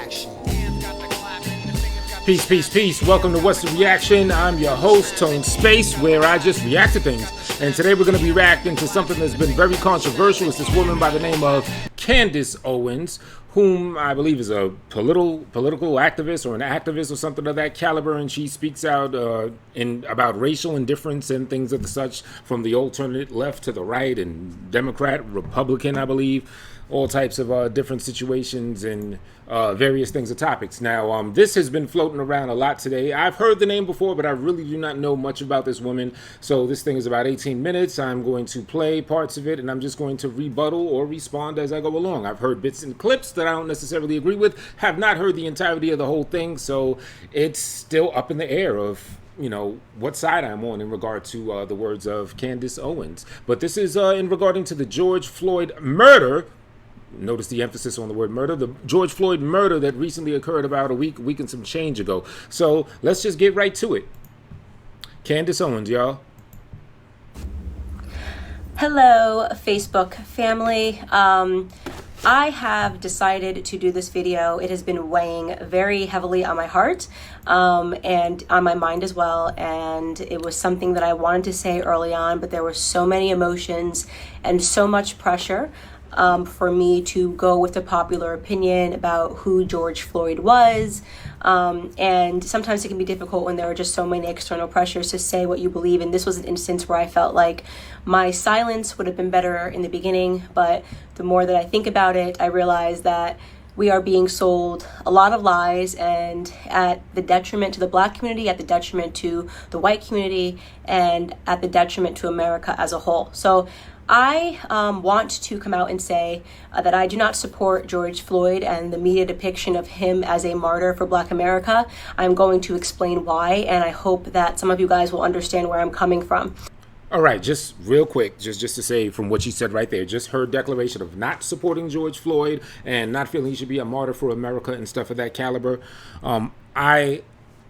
reaction. Peace, peace, peace. Welcome to What's the Reaction? I'm your host, Tone Space, where I just react to things. And today we're going to be reacting to something that's been very controversial. It's this woman by the name of Candace Owens, whom I believe is a political activist or an activist or something of that caliber, and she speaks out about racial indifference and things of the such, from the alternate left to the right, and Democrat, Republican, I believe, all types of different situations and various things and topics. Now, this has been floating around a lot today. I've heard the name before, but I really do not know much about this woman. So this thing is about 18 minutes. I'm going to play parts of it, and I'm just going to rebuttal or respond as I go along. I've heard bits and clips that I don't necessarily agree with, have not heard the entirety of the whole thing, so it's still up in the air of, you know, what side I'm on in regard to the words of Candace Owens. But this is in regarding to the George Floyd murder. Notice the emphasis on the word murder. The George Floyd murder that recently occurred about a week and some change ago. So let's just get right to it. Candace Owens, y'all. Hello, Facebook family. I have decided to do this video. It has been weighing very heavily on my heart and on my mind as well. And it was something that I wanted to say early on, but there were so many emotions and so much pressure for me to go with the popular opinion about who George Floyd was. And sometimes it can be difficult when there are just so many external pressures to say what you believe. And this was an instance where I felt like my silence would have been better in the beginning. But the more that I think about it, I realize that we are being sold a lot of lies, and at the detriment to the Black community, at the detriment to the white community, and at the detriment to America as a whole. So I want to come out and say that I do not support George Floyd and the media depiction of him as a martyr for Black America. I'm going to explain why, and I hope that some of you guys will understand where I'm coming from. All right, just real quick, just to say from what she said right there, just her declaration of not supporting George Floyd and not feeling he should be a martyr for America and stuff of that caliber.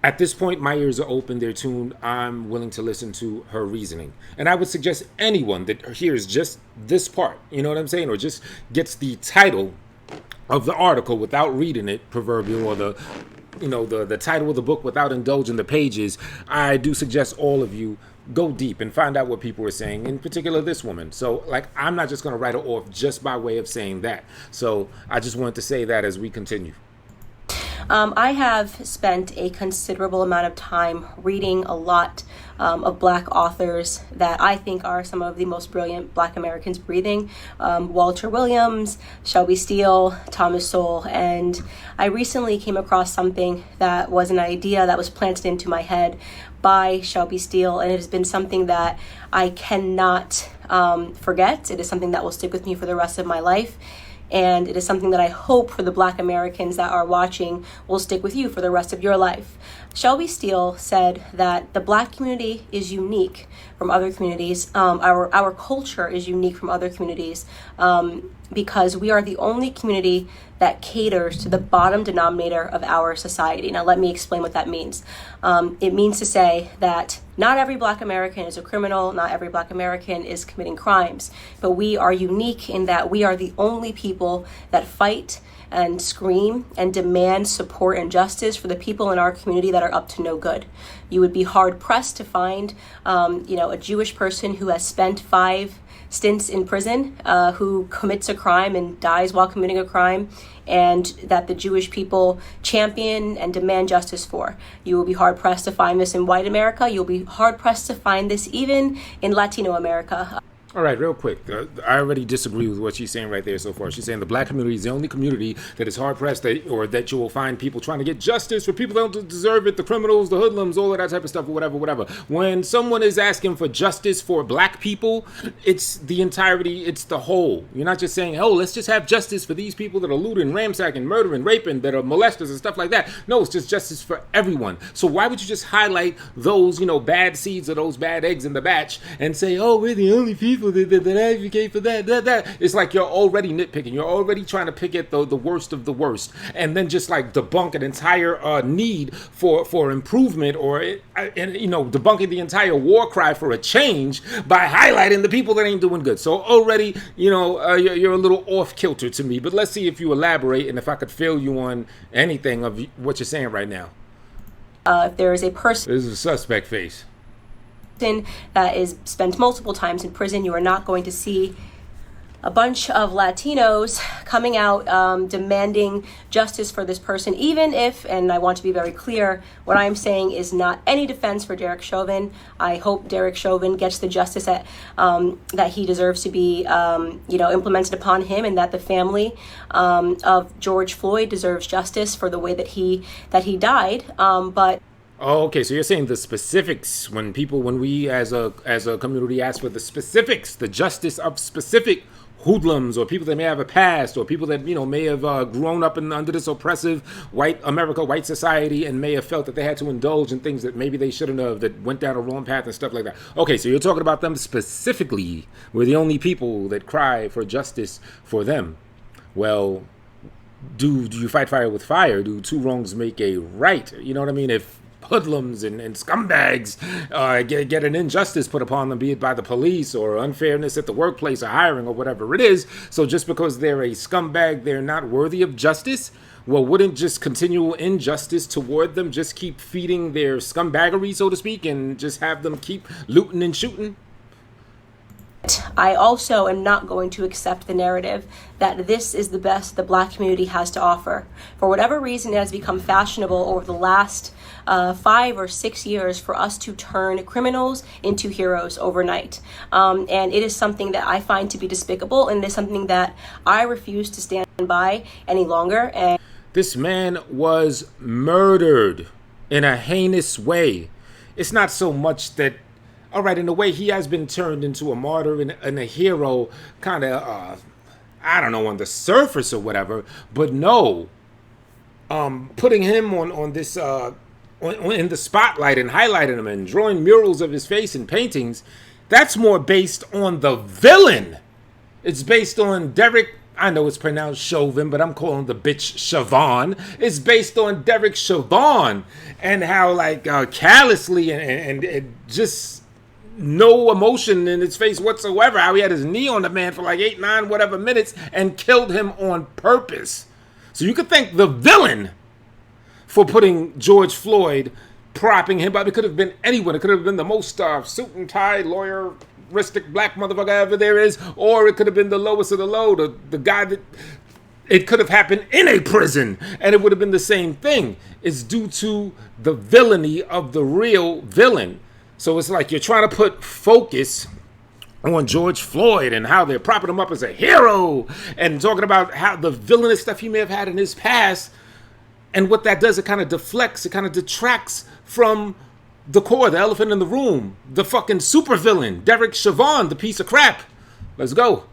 At this point, my ears are open, they're tuned. I'm willing to listen to her reasoning. And I would suggest anyone that hears just this part, you know what I'm saying, or just gets the title of the article without reading it, proverbial, or the title of the book without indulging the pages, I do suggest all of you go deep and find out what people are saying, in particular this woman. So, I'm not just going to write her off just by way of saying that. So I just wanted to say that as we continue. I have spent a considerable amount of time reading a lot of Black authors that I think are some of the most brilliant Black Americans breathing. Walter Williams, Shelby Steele, Thomas Sowell. And I recently came across something that was an idea that was planted into my head by Shelby Steele, and it has been something that I cannot forget. It is something that will stick with me for the rest of my life. And it is something that I hope for the Black Americans that are watching will stick with you for the rest of your life. Shelby Steele said that the Black community is unique from other communities. Our culture is unique from other communities because we are the only community that caters to the bottom denominator of our society. Now, let me explain what that means. It means to say that not every Black American is a criminal, not every Black American is committing crimes, but we are unique in that we are the only people that fight and scream and demand support and justice for the people in our community that are up to no good. You would be hard pressed to find, a Jewish person who has spent 5 stints in prison, who commits a crime and dies while committing a crime, and that the Jewish people champion and demand justice for. You will be hard pressed to find this in white America. You'll be hard pressed to find this even in Latino America. All right, real quick. I already disagree with what she's saying right there so far. She's saying the Black community is the only community that is hard-pressed that you will find people trying to get justice for people that don't deserve it, the criminals, the hoodlums, all of that type of stuff, or whatever. When someone is asking for justice for Black people, it's the entirety, it's the whole. You're not just saying, oh, let's just have justice for these people that are looting, ransacking, murdering, raping, that are molesters and stuff like that. No, it's just justice for everyone. So why would you just highlight those, bad seeds or those bad eggs in the batch and say, oh, we're the only people people that advocate for that. It's like you're already nitpicking. You're already trying to pick at the worst of the worst, and then just like debunk an entire need for improvement, or debunking the entire war cry for a change by highlighting the people that ain't doing good. So already, you're a little off kilter to me. But let's see if you elaborate and if I could fail you on anything of what you're saying right now. If there is a person, this is a suspect face, that is spent multiple times in prison, you are not going to see a bunch of Latinos coming out demanding justice for this person, even if, and I want to be very clear, what I'm saying is not any defense for Derek Chauvin. I hope Derek Chauvin gets the justice that he deserves to be implemented upon him, and that the family of George Floyd deserves justice for the way that he died. But oh, okay. So you're saying the specifics when we as a community ask for the specifics, the justice of specific hoodlums or people that may have a past or people that may have grown up under this oppressive white society and may have felt that they had to indulge in things that maybe they shouldn't have, that went down a wrong path and stuff like that. Okay, so you're talking about them specifically. We're the only people that cry for justice for them. Well, do you fight fire with fire? Do two wrongs make a right? You know what I mean? If hoodlums and scumbags get an injustice put upon them, be it by the police or unfairness at the workplace or hiring or whatever it is, so just because they're a scumbag, they're not worthy of justice? Well, wouldn't just continual injustice toward them just keep feeding their scumbaggery, so to speak, and just have them keep looting and shooting? I also am not going to accept the narrative that this is the best the Black community has to offer. For whatever reason, it has become fashionable over the last 5 or 6 years for us to turn criminals into heroes overnight. And it is something that I find to be despicable, and it is something that I refuse to stand by any longer. And this man was murdered in a heinous way. It's not so much that, all right, in a way, he has been turned into a martyr and a hero, kind of, I don't know, on the surface or whatever. But no, putting him on this, in the spotlight and highlighting him and drawing murals of his face and paintings, that's more based on the villain. It's based on Derek. I know it's pronounced Chauvin, but I'm calling the bitch Chauvin. It's based on Derek Chauvin and how callously and just no emotion in his face whatsoever, how he had his knee on the man for 8, 9, whatever minutes and killed him on purpose. So you could thank the villain for putting George Floyd, propping him up. It could have been anyone. It could have been the most suit and tie, lawyeristic black motherfucker ever there is, or it could have been the lowest of the low, the guy that it could have happened in a prison, and it would have been the same thing. It's due to the villainy of the real villain. So it's like you're trying to put focus on George Floyd and how they're propping him up as a hero and talking about how the villainous stuff he may have had in his past. And what that does, it kind of deflects, it kind of detracts from the core, the elephant in the room, the fucking supervillain, Derek Chauvin, the piece of crap. Let's go.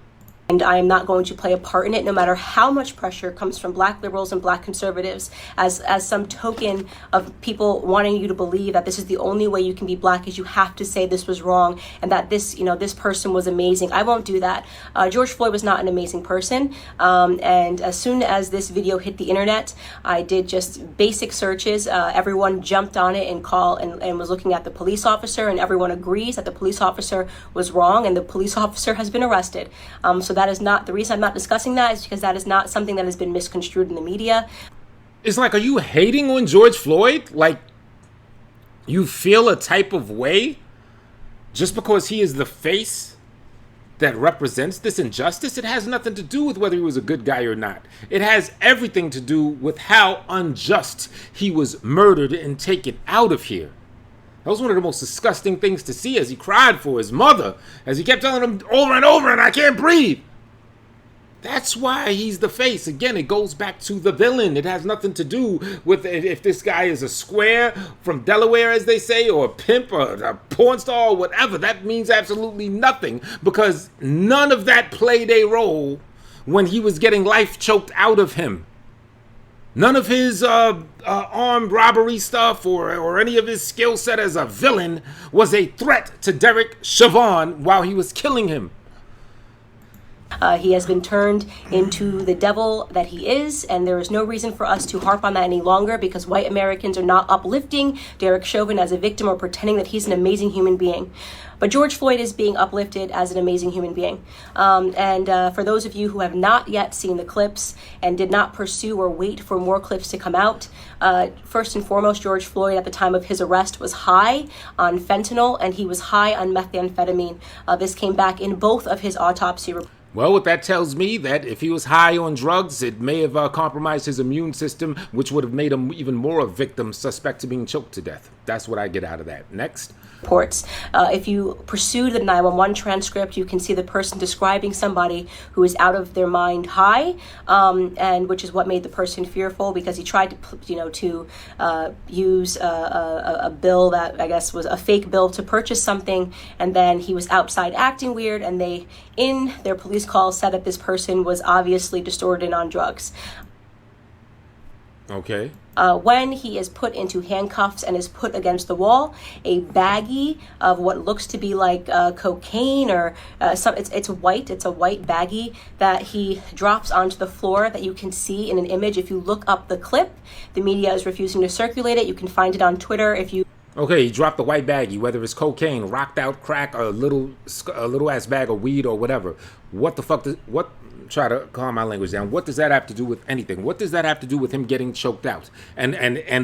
And I am not going to play a part in it, no matter how much pressure comes from Black liberals and Black conservatives as some token of people wanting you to believe that this is the only way you can be Black, is you have to say this was wrong and that this person was amazing. I won't do that. George Floyd was not an amazing person. And as soon as this video hit the internet, I did just basic searches. Everyone jumped on it and was looking at the police officer, and everyone agrees that the police officer was wrong, and the police officer has been arrested. So that is not the reason I'm not discussing that, is because that is not something that has been misconstrued in the media. It's like, are you hating on George Floyd? Like, you feel a type of way just because he is the face that represents this injustice? It has nothing to do with whether he was a good guy or not. It has everything to do with how unjust he was murdered and taken out of here. That was one of the most disgusting things to see, as he cried for his mother, as he kept telling him over and over, and I can't breathe. That's why he's the face. Again, it goes back to the villain. It has nothing to do with if this guy is a square from Delaware, as they say, or a pimp or a porn star or whatever. That means absolutely nothing, because none of that played a role when he was getting life choked out of him. None of his armed robbery stuff or any of his skill set as a villain was a threat to Derek Chauvin while he was killing him. He has been turned into the devil that he is, and there is no reason for us to harp on that any longer, because white Americans are not uplifting Derek Chauvin as a victim or pretending that he's an amazing human being. But George Floyd is being uplifted as an amazing human being. For those of you who have not yet seen the clips and did not pursue or wait for more clips to come out, first and foremost, George Floyd at the time of his arrest was high on fentanyl and he was high on methamphetamine. This came back in both of his autopsy reports. Well, what that tells me that if he was high on drugs, it may have compromised his immune system, which would have made him even more a victim, suspect to being choked to death. That's what I get out of that. Next. Reports. If you pursue the 911 transcript, you can see the person describing somebody who is out of their mind high, and which is what made the person fearful, because he tried to use a bill that I guess was a fake bill to purchase something, and then he was outside acting weird, and they, in their police call, said that this person was obviously distorted on drugs. Okay. When he is put into handcuffs and is put against the wall, a baggie of what looks to be like cocaine or it's white. It's a white baggie that he drops onto the floor that you can see in an image. If you look up the clip, the media is refusing to circulate it. You can find it on Twitter if you. Okay, he dropped the white baggie, whether it's cocaine, rocked out crack, or a little ass bag of weed or whatever. What the fuck try to calm my language down. What does that have to do with anything? What does that have to do with him getting choked out? And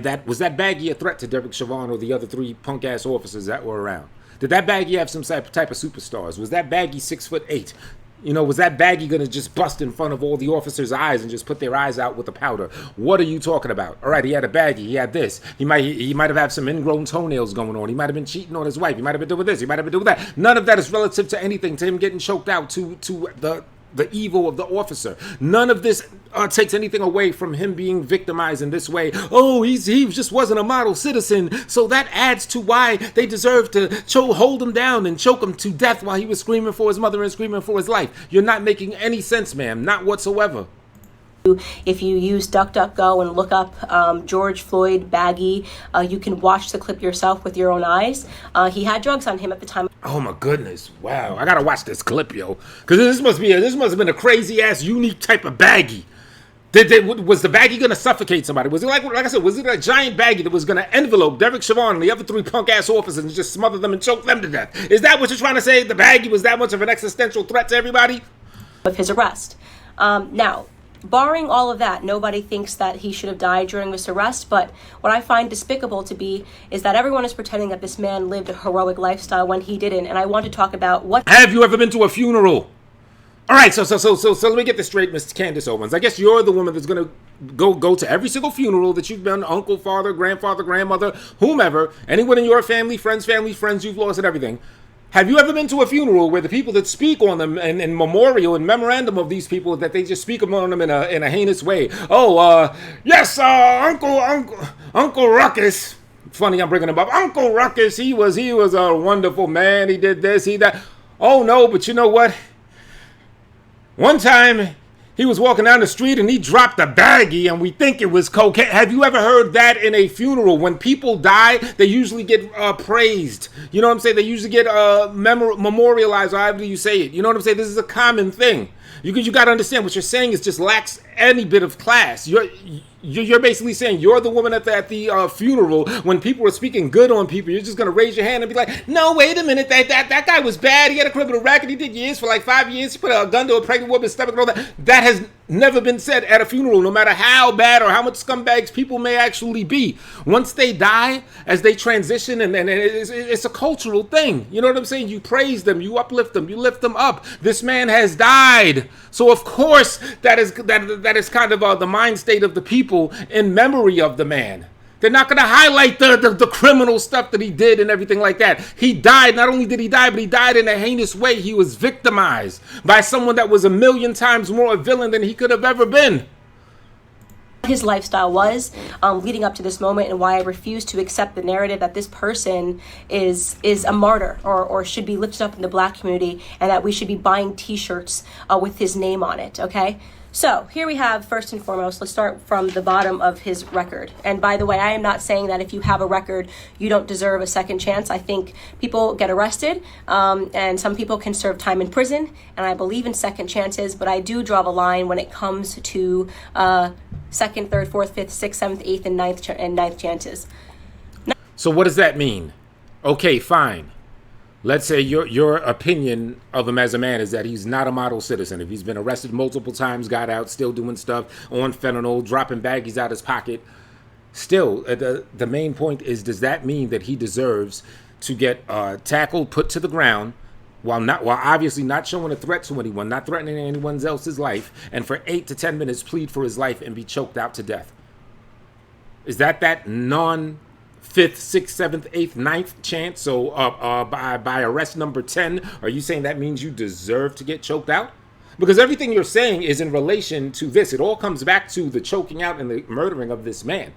that was that baggie a threat to Derek Chauvin or the other three punk ass officers that were around? Did that baggie have some type of superstars? Was that baggie 6'8"? Was that baggie going to just bust in front of all the officers' eyes and just put their eyes out with the powder? What are you talking about? All right, he had a baggie. He had this. He might have had some ingrown toenails going on. He might have been cheating on his wife. He might have been doing this. He might have been doing that. None of that is relative to anything, to him getting choked out, to the evil of the officer. None of this takes anything away from him being victimized in this way. Oh, he just wasn't a model citizen. So that adds to why they deserve to hold him down and choke him to death while he was screaming for his mother and screaming for his life. You're not making any sense, ma'am. Not whatsoever. If you use DuckDuckGo and look up George Floyd baggie, you can watch the clip yourself with your own eyes. He had drugs on him at the time. Oh my goodness! Wow, I gotta watch this clip, yo, because this must have been a crazy ass, unique type of baggie. Was the baggie gonna suffocate somebody? Was it like I said? Was it a giant baggie that was gonna envelope Derek Chauvin and the other three punk ass officers and just smother them and choke them to death? Is that what you're trying to say? The baggie was that much of an existential threat to everybody? Of his arrest. Now, barring all of that, nobody thinks that he should have died during this arrest, but what I find despicable to be is that everyone is pretending that this man lived a heroic lifestyle when he didn't, and I want to talk about what... Have you ever been to a funeral? All right, so let me get this straight, Miss Candace Owens. I guess you're the woman that's going to go to every single funeral that you've been, uncle, father, grandfather, grandmother, whomever, anyone in your family friends you've lost and everything. Have you ever been to a funeral where the people that speak on them and in memorial and memorandum of these people, that they just speak on them in a heinous way? Oh, yes, Uncle Ruckus. Funny, I'm bringing him up. Uncle Ruckus, he was a wonderful man. He did this, he that. Oh no, but you know what? One time he was walking down the street and he dropped a baggie and we think it was cocaine. Have you ever heard that in a funeral? When people die, they usually get praised. You know what I'm saying? They usually get memorialized, or however you say it. You know what I'm saying? This is a common thing. You got to understand what you're saying is just lacks any bit of class. You're basically saying you're the woman at the funeral when people are speaking good on people. You're just gonna raise your hand and be like, no, wait a minute, that guy was bad. He had a criminal record. He did years for like 5 years. He put a gun to a pregnant woman's stomach and all that. That has never been said at a funeral, no matter how bad or how much scumbags people may actually be. Once they die, as they transition, and it's a cultural thing. You know what I'm saying? You praise them, you uplift them, you lift them up. This man has died, so of course that is kind of the mind state of the people in memory of the man. They're not going to highlight the criminal stuff that he did and everything like that. He died. Not only did he die, but he died in a heinous way. He was victimized by someone that was 1,000,000 times more a villain than he could have ever been. His lifestyle was leading up to this moment, and why I refuse to accept the narrative that this person is a martyr or should be lifted up in the black community, and that we should be buying t-shirts with his name on it, okay? So here we have, first and foremost, let's start from the bottom of his record. And by the way, I am not saying that if you have a record, you don't deserve a second chance. I think people get arrested, and some people can serve time in prison, and I believe in second chances, but I do draw the line when it comes to second, third, fourth, fifth, sixth, seventh, eighth, and ninth chances. So what does that mean? Okay, fine. Let's say your opinion of him as a man is that he's not a model citizen. If he's been arrested multiple times, got out, still doing stuff on fentanyl, dropping baggies out his pocket. Still, the main point is, does that mean that he deserves to get tackled, put to the ground, while obviously not showing a threat to anyone, not threatening anyone else's life, and for 8 to 10 minutes plead for his life and be choked out to death? Is that non-fifth, sixth, seventh, eighth, ninth chance? So by arrest number 10, are you saying that means you deserve to get choked out? Because everything you're saying is in relation to this. It all comes back to the choking out and the murdering of this man.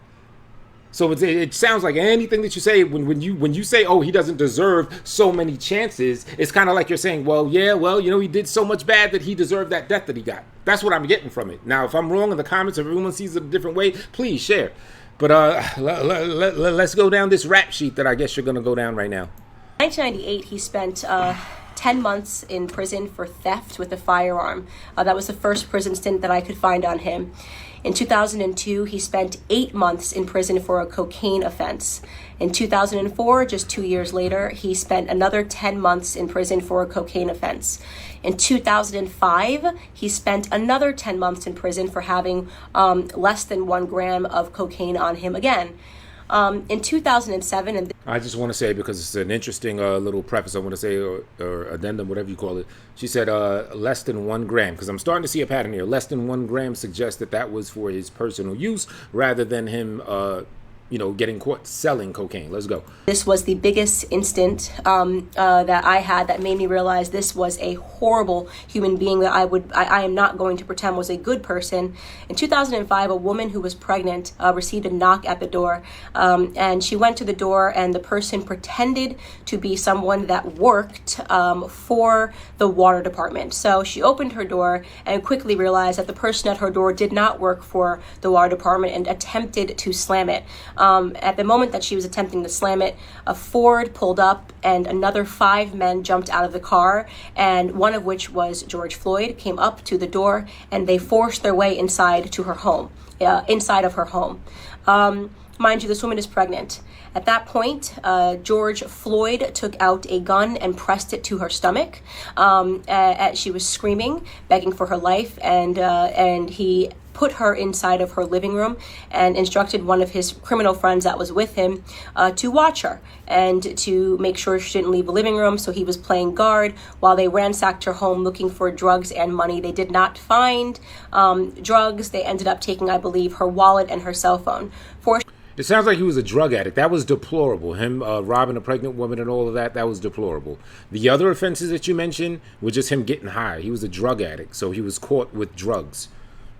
So it sounds like anything that you say when you say, oh, he doesn't deserve so many chances, it's kind of like you're saying, he did so much bad that he deserved that death that he got. That's what I'm getting from it. Now, if I'm wrong in the comments, if everyone sees it a different way, please share. But let's go down this rap sheet that I guess you're going to go down right now. In 1998, he spent 10 months in prison for theft with a firearm. That was the first prison stint that I could find on him. In 2002, he spent 8 months in prison for a cocaine offense. In 2004, just 2 years later, he spent another 10 months in prison for a cocaine offense. In 2005, he spent another 10 months in prison for having less than 1 gram of cocaine on him again. In 2007, and I just want to say, because it's an interesting little preface, I want to say, or addendum, whatever you call it. She said less than 1 gram, because I'm starting to see a pattern here. Less than 1 gram suggests that was for his personal use rather than him getting caught selling cocaine. Let's go. This was the biggest instant that I had that made me realize this was a horrible human being that I am not going to pretend was a good person. In 2005, a woman who was pregnant received a knock at the door, and she went to the door, and the person pretended to be someone that worked for the water department. So she opened her door and quickly realized that the person at her door did not work for the water department and attempted to slam it. At the moment that she was attempting to slam it, a Ford pulled up and another 5 men jumped out of the car, and one of which was George Floyd, came up to the door, and they forced their way inside to her home, inside of her home. Mind you, this woman is pregnant. At that point, George Floyd took out a gun and pressed it to her stomach. She was screaming, begging for her life, and he put her inside of her living room and instructed one of his criminal friends that was with him to watch her and to make sure she didn't leave the living room. So he was playing guard while they ransacked her home looking for drugs and money. They did not find drugs. They ended up taking, I believe, her wallet and her cell phone. It sounds like he was a drug addict. That was deplorable. Him robbing a pregnant woman and all of that was deplorable. The other offenses that you mentioned were just him getting high. He was a drug addict, so he was caught with drugs.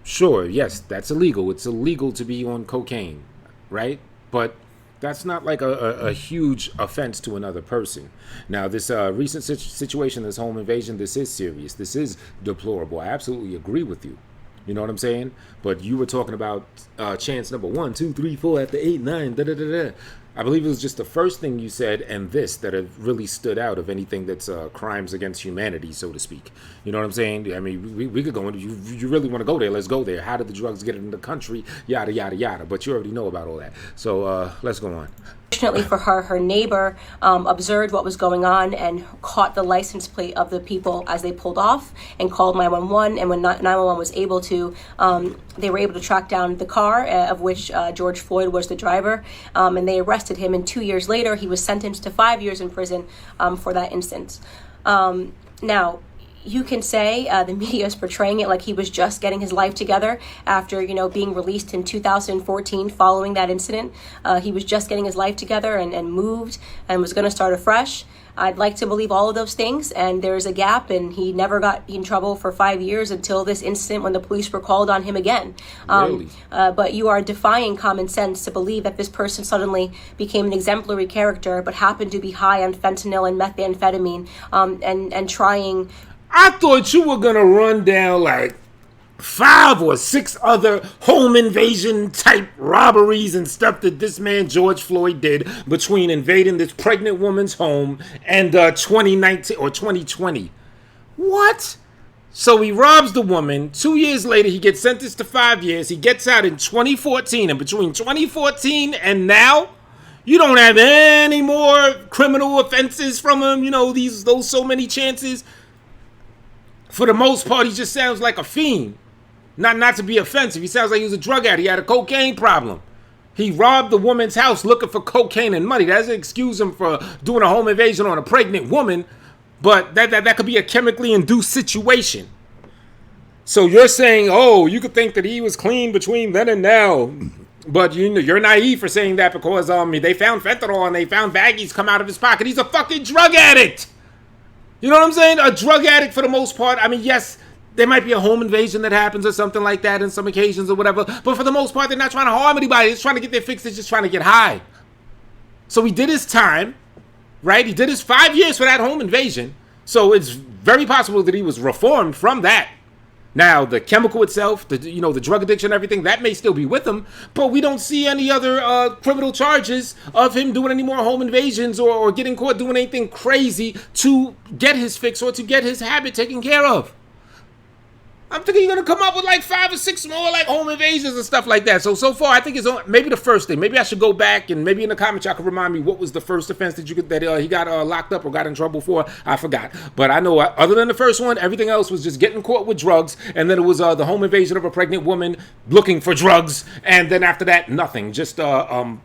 Sure, yes, that's illegal. It's illegal to be on cocaine, right? But that's not like a huge offense to another person. Now, this recent situation, this home invasion, this is serious. This is deplorable. I absolutely agree with you. You know what I'm saying? But you were talking about chance number 1, 2, 3, 4 after 8, 9, da da da da. I believe it was just the first thing you said and this that have really stood out of anything that's crimes against humanity, so to speak. You know what I'm saying? I mean, we could go into, you really want to go there, let's go there. How did the drugs get in the country? Yada, yada, yada. But you already know about all that. So let's go on. Fortunately for her, her neighbor observed what was going on and caught the license plate of the people as they pulled off and called 911. And when 911 was able to, they were able to track down the car of which George Floyd was the driver, and they arrested him. And 2 years later, he was sentenced to 5 years in prison for that instance. Now, you can say the media is portraying it like he was just getting his life together after, being released in 2014 following that incident. He was just getting his life together and moved and was going to start afresh. I'd like to believe all of those things, and there's a gap, and he never got in trouble for 5 years until this incident when the police were called on him again. Really? But you are defying common sense to believe that this person suddenly became an exemplary character but happened to be high on fentanyl and methamphetamine and trying... I thought you were going to run down like 5 or 6 other home invasion type robberies and stuff that this man George Floyd did between invading this pregnant woman's home and 2019 or 2020. What? So he robs the woman. 2 years later, he gets sentenced to 5 years. He gets out in 2014. And between 2014 and now, you don't have any more criminal offenses from him. You know, those so many chances. For the most part, he just sounds like a fiend. Not to be offensive. He sounds like he was a drug addict. He had a cocaine problem. He robbed the woman's house looking for cocaine and money. That doesn't excuse him for doing a home invasion on a pregnant woman. But that could be a chemically induced situation. So you're saying, oh, you could think that he was clean between then and now. But you're naive for saying that because they found fentanyl and they found baggies come out of his pocket. He's a fucking drug addict. You know what I'm saying? A drug addict for the most part. I mean, yes, there might be a home invasion that happens or something like that in some occasions or whatever. But for the most part, they're not trying to harm anybody. They're just trying to get their fix. They're just trying to get high. So he did his time, right? He did his 5 years for that home invasion. So it's very possible that he was reformed from that. Now, the chemical itself, the drug addiction, everything, that may still be with him, but we don't see any other criminal charges of him doing any more home invasions or getting caught doing anything crazy to get his fix or to get his habit taken care of. I'm thinking you're going to come up with like 5 or 6 more like home invasions and stuff like that. So far, I think it's maybe the first thing. Maybe I should go back and maybe in the comments y'all can remind me what was the first offense that he got locked up or got in trouble for. I forgot. But I know other than the first one, everything else was just getting caught with drugs. And then it was the home invasion of a pregnant woman looking for drugs. And then after that, nothing. Just a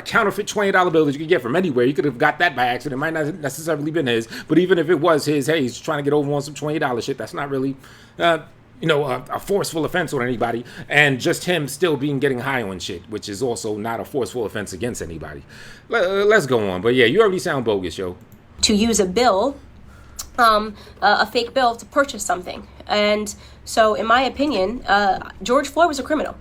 counterfeit $20 bill that you could get from anywhere. You could have got that by accident. It might not necessarily been his. But even if it was his, hey, he's trying to get over on some $20 shit. That's not really... a forceful offense on anybody, and just him still getting high on shit, which is also not a forceful offense against anybody. Let's go on. But yeah, you already sound bogus, yo. To use a bill, a fake bill to purchase something. And so, in my opinion, George Floyd was a criminal.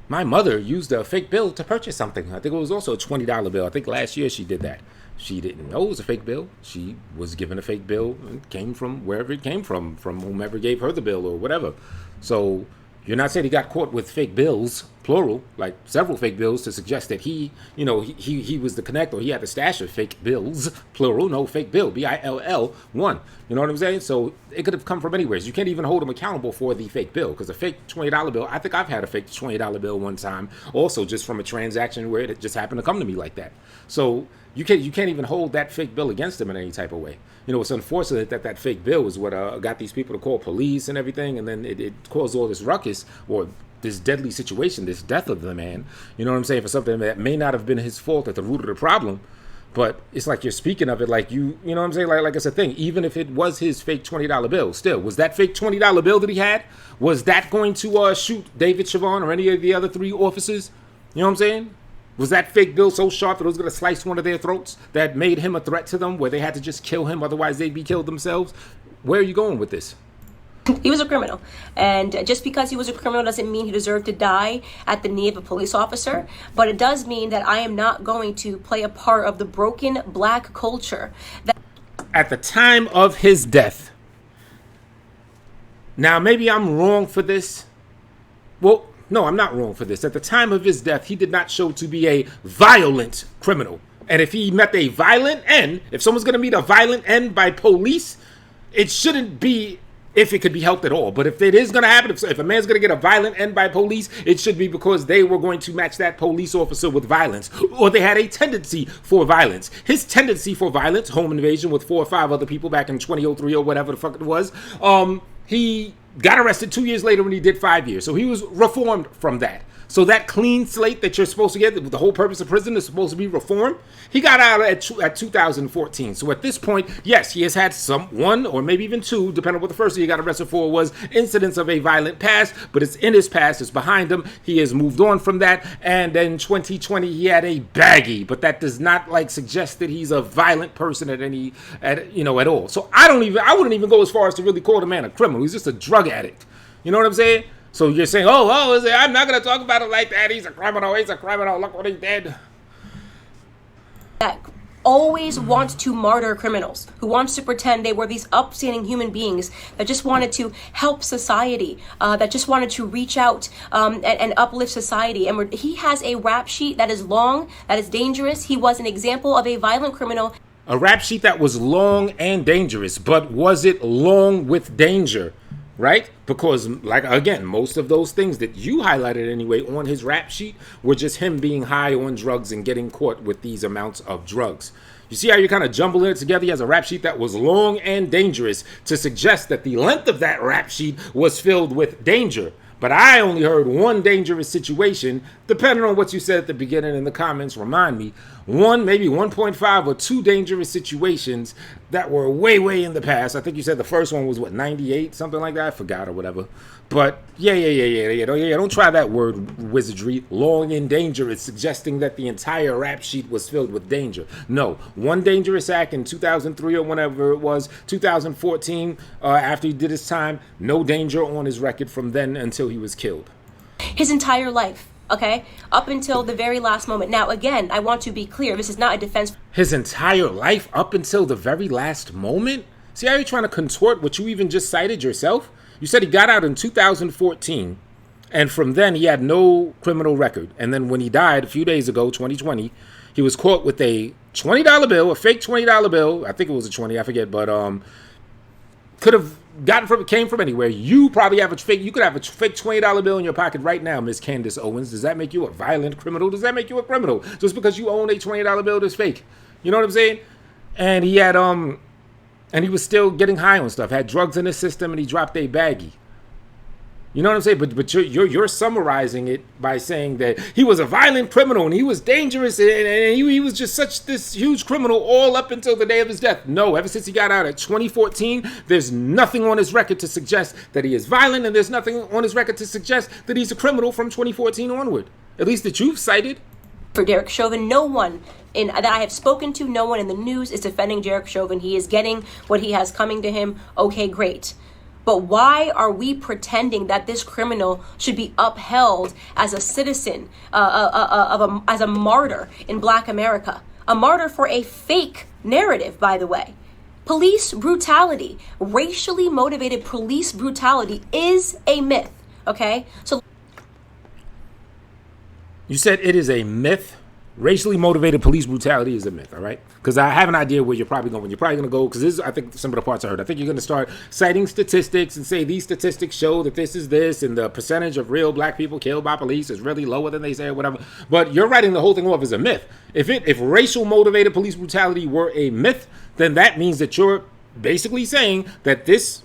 My mother used a fake bill to purchase something. I think it was also a $20 bill. I think last year she did that. She didn't know it was a fake bill. She was given a fake bill. It came from wherever it came from whomever gave her the bill or whatever. So you're not saying he got caught with fake bills, plural, like several fake bills to suggest that he was the connect or he had the stash of fake bills, plural, no fake bill, BILL, one. You know what I'm saying? So it could have come from anywhere. So you can't even hold him accountable for the fake bill because a fake $20 bill, I think I've had a fake $20 bill one time, also just from a transaction where it just happened to come to me like that. So you can't even hold that fake bill against him in any type of way. It's unfortunate that fake bill was what got these people to call police and everything, and then it caused all this ruckus or this deadly situation, this death of the man. You know what I'm saying? For something that may not have been his fault at the root of the problem, but it's like you're speaking of it like you know what I'm saying? Like it's a thing. Even if it was his fake $20 bill, still, was that fake $20 bill that he had, was that going to shoot David Chavon or any of the other 3 officers? You know what I'm saying? Was that fake bill so sharp that it was going to slice one of their throats that made him a threat to them where they had to just kill him, otherwise they'd be killed themselves? Where are you going with this? He was a criminal. And just because he was a criminal doesn't mean he deserved to die at the knee of a police officer. But it does mean that I am not going to play a part of the broken black culture. At the time of his death. Now, maybe I'm wrong for this. Well, no, I'm not wrong for this. At the time of his death, he did not show to be a violent criminal. And if he met a violent end, if someone's going to meet a violent end by police, it shouldn't be if it could be helped at all. But if it is going to happen, if a man's going to get a violent end by police, it should be because they were going to match that police officer with violence, or they had a tendency for violence. His tendency for violence, home invasion with 4 or 5 other people back in 2003 or whatever the fuck it was, he got arrested 2 years later when he did 5 years. So he was reformed from that. So that clean slate that you're supposed to get, the whole purpose of prison is supposed to be reform. He got out at 2014. So at this point, yes, he has had one or maybe even 2, depending on what the first thing he got arrested for was, incidents of a violent past. But it's in his past, it's behind him. He has moved on from that. And then 2020, he had a baggie. But that does not suggest that he's a violent person at all. So I wouldn't even go as far as to really call the man a criminal. He's just a drug addict. You know what I'm saying? So you're saying, I'm not going to talk about it like that. He's a criminal. Look what he did. That always wants to martyr criminals, who wants to pretend they were these upstanding human beings that just wanted to help society, that just wanted to reach out and uplift society. And he has a rap sheet that is long, that is dangerous. He was an example of a violent criminal. A rap sheet that was long and dangerous, but was it long with danger? Right? Because, like, again, most of those things that you highlighted anyway on his rap sheet were just him being high on drugs and getting caught with these amounts of drugs. You see how you're kind of jumbling it together? He has a rap sheet that was long and dangerous to suggest that the length of that rap sheet was filled with danger. But I only heard one dangerous situation, depending on what you said at the beginning in the comments, remind me, one, maybe 1.5 or 2 dangerous situations that were way, way in the past. I think you said the first one was, 98, something like that? I forgot or whatever. But yeah. Don't try that word wizardry. Long and dangerous, suggesting that the entire rap sheet was filled with danger. No, one dangerous act in 2003 or whenever it was, 2014, after he did his time, no danger on his record from then until he was killed. His entire life, okay? Up until the very last moment. Now, again, I want to be clear. This is not a defense. His entire life up until the very last moment? See how you're trying to contort what you even just cited yourself? You said he got out in 2014, and from then he had no criminal record. And then when he died a few days ago, 2020, he was caught with a $20 bill, a fake $20 bill. I think it was a 20, I forget, but could have came from anywhere. You probably have you could have a fake $20 bill in your pocket right now, Miss Candace Owens. Does that make you a violent criminal? Does that make you a criminal? Just because you own a $20 bill that's fake. You know what I'm saying? And he had and he was still getting high on stuff, had drugs in his system, and he dropped a baggie. You know what I'm saying? But you're summarizing it by saying that he was a violent criminal and he was dangerous and he was just this huge criminal all up until the day of his death. No, ever since he got out at 2014, there's nothing on his record to suggest that he is violent, and there's nothing on his record to suggest that he's a criminal from 2014 onward. At least that you've cited. For Derek Chauvin, no one that I have spoken to, no one in the news is defending Derek Chauvin. He is getting what he has coming to him. Okay, great. But why are we pretending that this criminal should be upheld as a citizen, as a martyr in Black America? A martyr for a fake narrative, by the way. Police brutality, racially motivated police brutality is a myth, okay? So you said it is a myth? Racially motivated police brutality is a myth, all right? Because I have an idea where you're probably going. You're probably going to go, because this is, I think, some of the parts I heard. I think you're going to start citing statistics and say these statistics show that this is this, and the percentage of real Black people killed by police is really lower than they say or whatever. But you're writing the whole thing off as a myth. If racial motivated police brutality were a myth, then that means that you're basically saying that this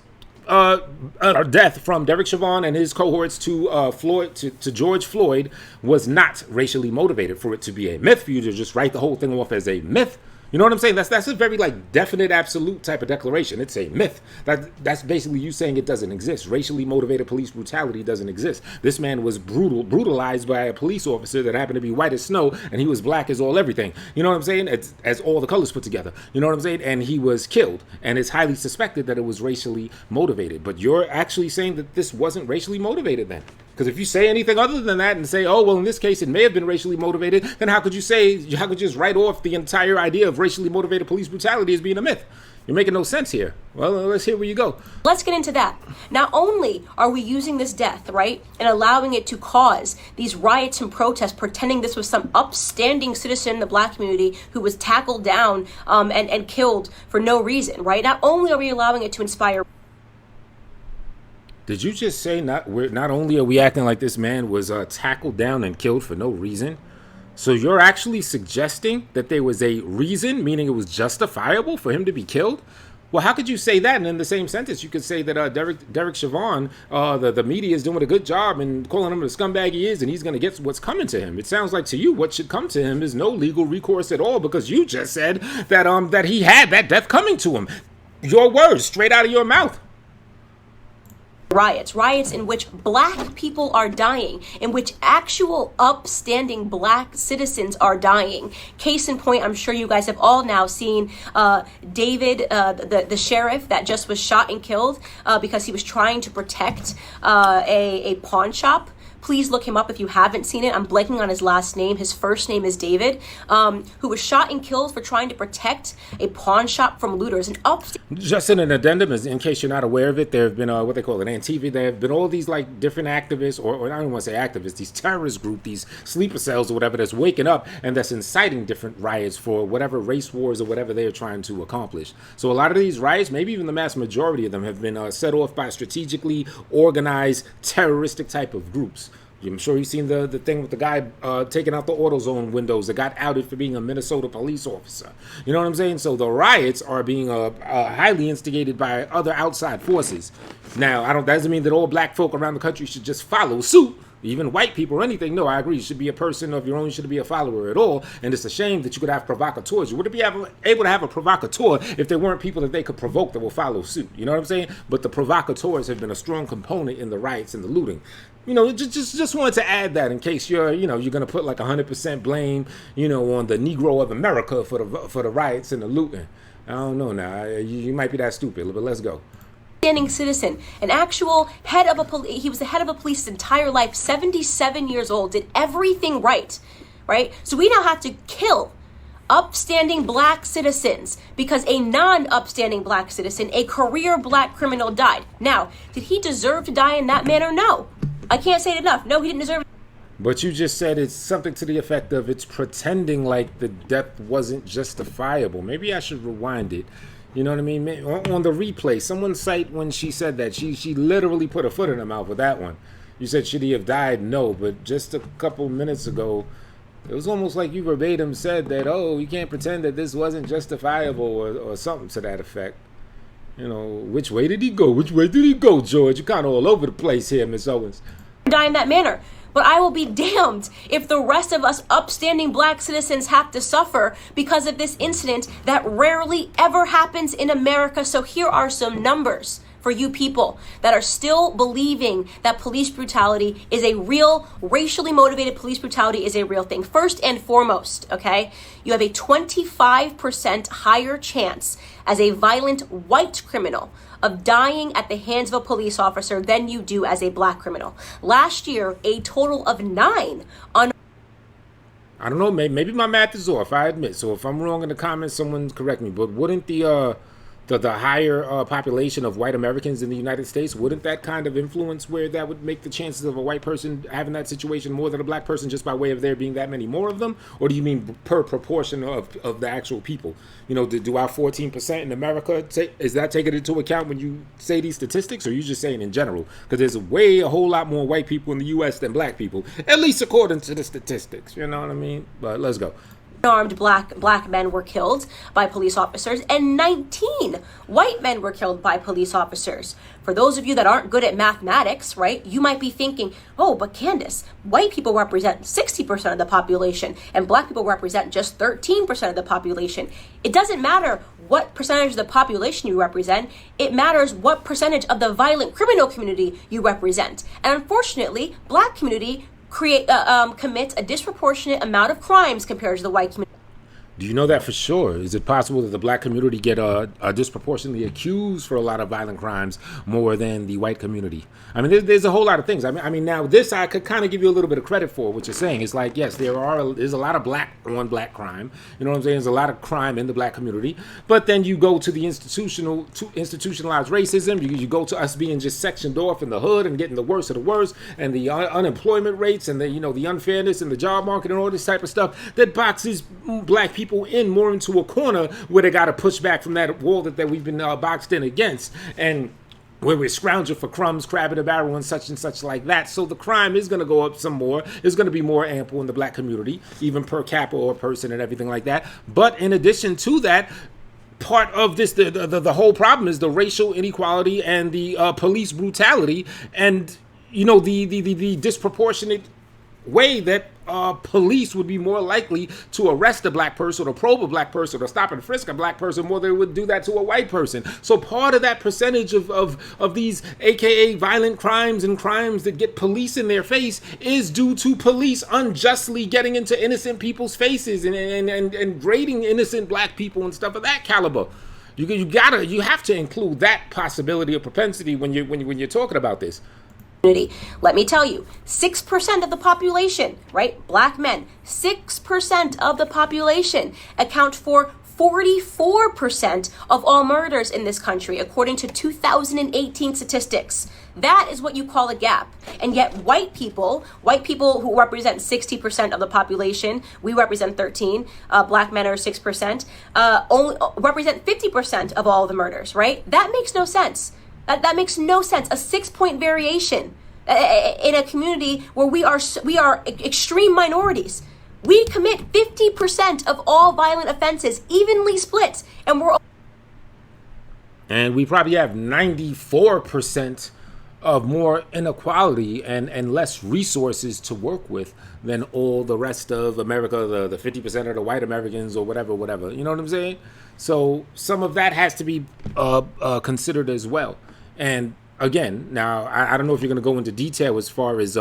death from Derek Chauvin and his cohorts to Floyd to George Floyd was not racially motivated. For it to be a myth, for you to just write the whole thing off as a myth, you know what I'm saying? That's a very definite, absolute type of declaration. It's a myth. That's basically you saying it doesn't exist. Racially motivated police brutality doesn't exist. This man was brutalized by a police officer that happened to be white as snow, and he was black as all everything. You know what I'm saying? As all the colors put together. You know what I'm saying? And he was killed, and it's highly suspected that it was racially motivated. But you're actually saying that this wasn't racially motivated then? Because if you say anything other than that and say, oh, well, in this case, it may have been racially motivated, then how could you just write off the entire idea of racially motivated police brutality as being a myth? You're making no sense here. Well, let's hear where you go. Let's get into that. Not only are we using this death, right, and allowing it to cause these riots and protests, pretending this was some upstanding citizen in the Black community who was tackled down and killed for no reason, right? Not only are we allowing it to inspire. Did you just say not only are we acting like this man was tackled down and killed for no reason? So you're actually suggesting that there was a reason, meaning it was justifiable for him to be killed? Well, how could you say that? And in the same sentence, you could say that Derek Chauvin, the media is doing a good job in calling him the scumbag he is, and he's going to get what's coming to him. It sounds like to you what should come to him is no legal recourse at all, because you just said that he had that death coming to him. Your words, straight out of your mouth. Riots in which Black people are dying, in which actual upstanding Black citizens are dying. Case in point, I'm sure you guys have all now seen David, the sheriff that just was shot and killed because he was trying to protect a pawn shop. Please look him up if you haven't seen it. I'm blanking on his last name. His first name is David, who was shot and killed for trying to protect a pawn shop from looters. And just in an addendum, in case you're not aware of it, there have been what they call an Antifa. There have been all these like different activists, or I don't want to say activists, these terrorist groups, these sleeper cells or whatever, that's waking up and that's inciting different riots for whatever race wars or whatever they're trying to accomplish. So a lot of these riots, maybe even the mass majority of them, have been set off by strategically organized terroristic type of groups. I'm sure you've seen the thing with the guy taking out the AutoZone windows that got outed for being a Minnesota police officer. You know what I'm saying? So the riots are being highly instigated by other outside forces. Now, that doesn't mean that all black folk around the country should just follow suit. Even white people or anything. No, I agree. You should be a person of your own. You shouldn't be a follower at all. And it's a shame that you could have provocateurs. You wouldn't be able to have a provocateur if there weren't people that they could provoke that will follow suit. You know what I'm saying? But the provocateurs have been a strong component in the riots and the looting. You know, just wanted to add that in case you're going to put like 100% blame, on the Negro of America for the riots and the looting. I don't know now. You might be that stupid, but let's go. Standing citizen, an actual head of he was the head of a police his entire life, 77 years old, did everything right? So we now have to kill upstanding black citizens because a non-upstanding black citizen, a career black criminal, died. Now, did he deserve to die in that manner? No. I can't say it enough. No, he didn't deserve it. But you just said it's something to the effect of it's pretending like the death wasn't justifiable. Maybe I should rewind it. You know what I mean? On the replay, someone cite when she said that, she literally put her foot in her mouth with that one. You said, should he have died? No, but just a couple minutes ago, it was almost like you verbatim said that, you can't pretend that this wasn't justifiable or something to that effect. Which way did he go? Which way did he go, George? You're kind of all over the place here, Miss Owens. Die in that manner. But I will be damned if the rest of us upstanding black citizens have to suffer because of this incident that rarely ever happens in America. So here are some numbers for you people that are still believing that police brutality is a real, racially motivated police brutality is a real thing. First and foremost, okay, you have a 25% higher chance as a violent white criminal of dying at the hands of a police officer than you do as a black criminal. Last year, a total of 9 on. I don't know, maybe my math is off, I admit. So if I'm wrong in the comments, someone correct me. But wouldn't the higher population of white Americans in the United States, wouldn't that kind of influence where that would make the chances of a white person having that situation more than a black person just by way of there being that many more of them? Or do you mean per proportion of the actual people? Do our 14% in America, is that taken into account when you say these statistics, or are you just saying in general? Because there's a whole lot more white people in the U.S. than black people, at least according to the statistics. You know what I mean? But let's go. Armed black men were killed by police officers, and 19 white men were killed by police officers. For those of you that aren't good at mathematics, right, you might be thinking, but Candace, white people represent 60% of the population and black people represent just 13% of the population. It doesn't matter what percentage of the population you represent. It matters what percentage of the violent criminal community you represent. And unfortunately, black community commits a disproportionate amount of crimes compared to the white community. Do you know that for sure? Is it possible that the black community get disproportionately accused for a lot of violent crimes more than the white community? I mean, there's a whole lot of things. I mean, now this I could kind of give you a little bit of credit for what you're saying. It's like, yes, there's a lot of black on black crime. You know what I'm saying? There's a lot of crime in the black community. But then you go to the institutionalized racism. You go to us being just sectioned off in the hood and getting the worst of the worst, and the unemployment rates and the unfairness in the job market and all this type of stuff that boxes black people in more into a corner where they got to push back from that wall that we've been boxed in against, and where we're scrounging for crumbs, crab in a barrel, and such like that. So the crime is going to go up some more. It's going to be more ample in the black community, even per capita or person and everything like that. But in addition to that, part of this, the whole problem is the racial inequality and the police brutality, and the disproportionate way that police would be more likely to arrest a black person or probe a black person or stop and frisk a black person more than they would do that to a white person. So part of that percentage of these AKA violent crimes and crimes that get police in their face is due to police unjustly getting into innocent people's faces and grading innocent black people and stuff of that caliber. You have to include that possibility or propensity when you're talking about this. Let me tell you, 6% of the population, right? Black men, 6% of the population account for 44% of all murders in this country, according to 2018 statistics. That is what you call a gap. And yet white people who represent 60% of the population, we represent 13, black men are 6%, only represent 50% of all the murders, right? That makes no sense. That makes no sense. A 6-point variation in a community where we are extreme minorities. We commit 50% of all violent offenses, evenly split, and we probably have 94% of more inequality and less resources to work with than all the rest of America, the 50% of the white Americans or whatever. You know what I'm saying? So some of that has to be considered as well. And again, now I don't know if you're going to go into detail as far as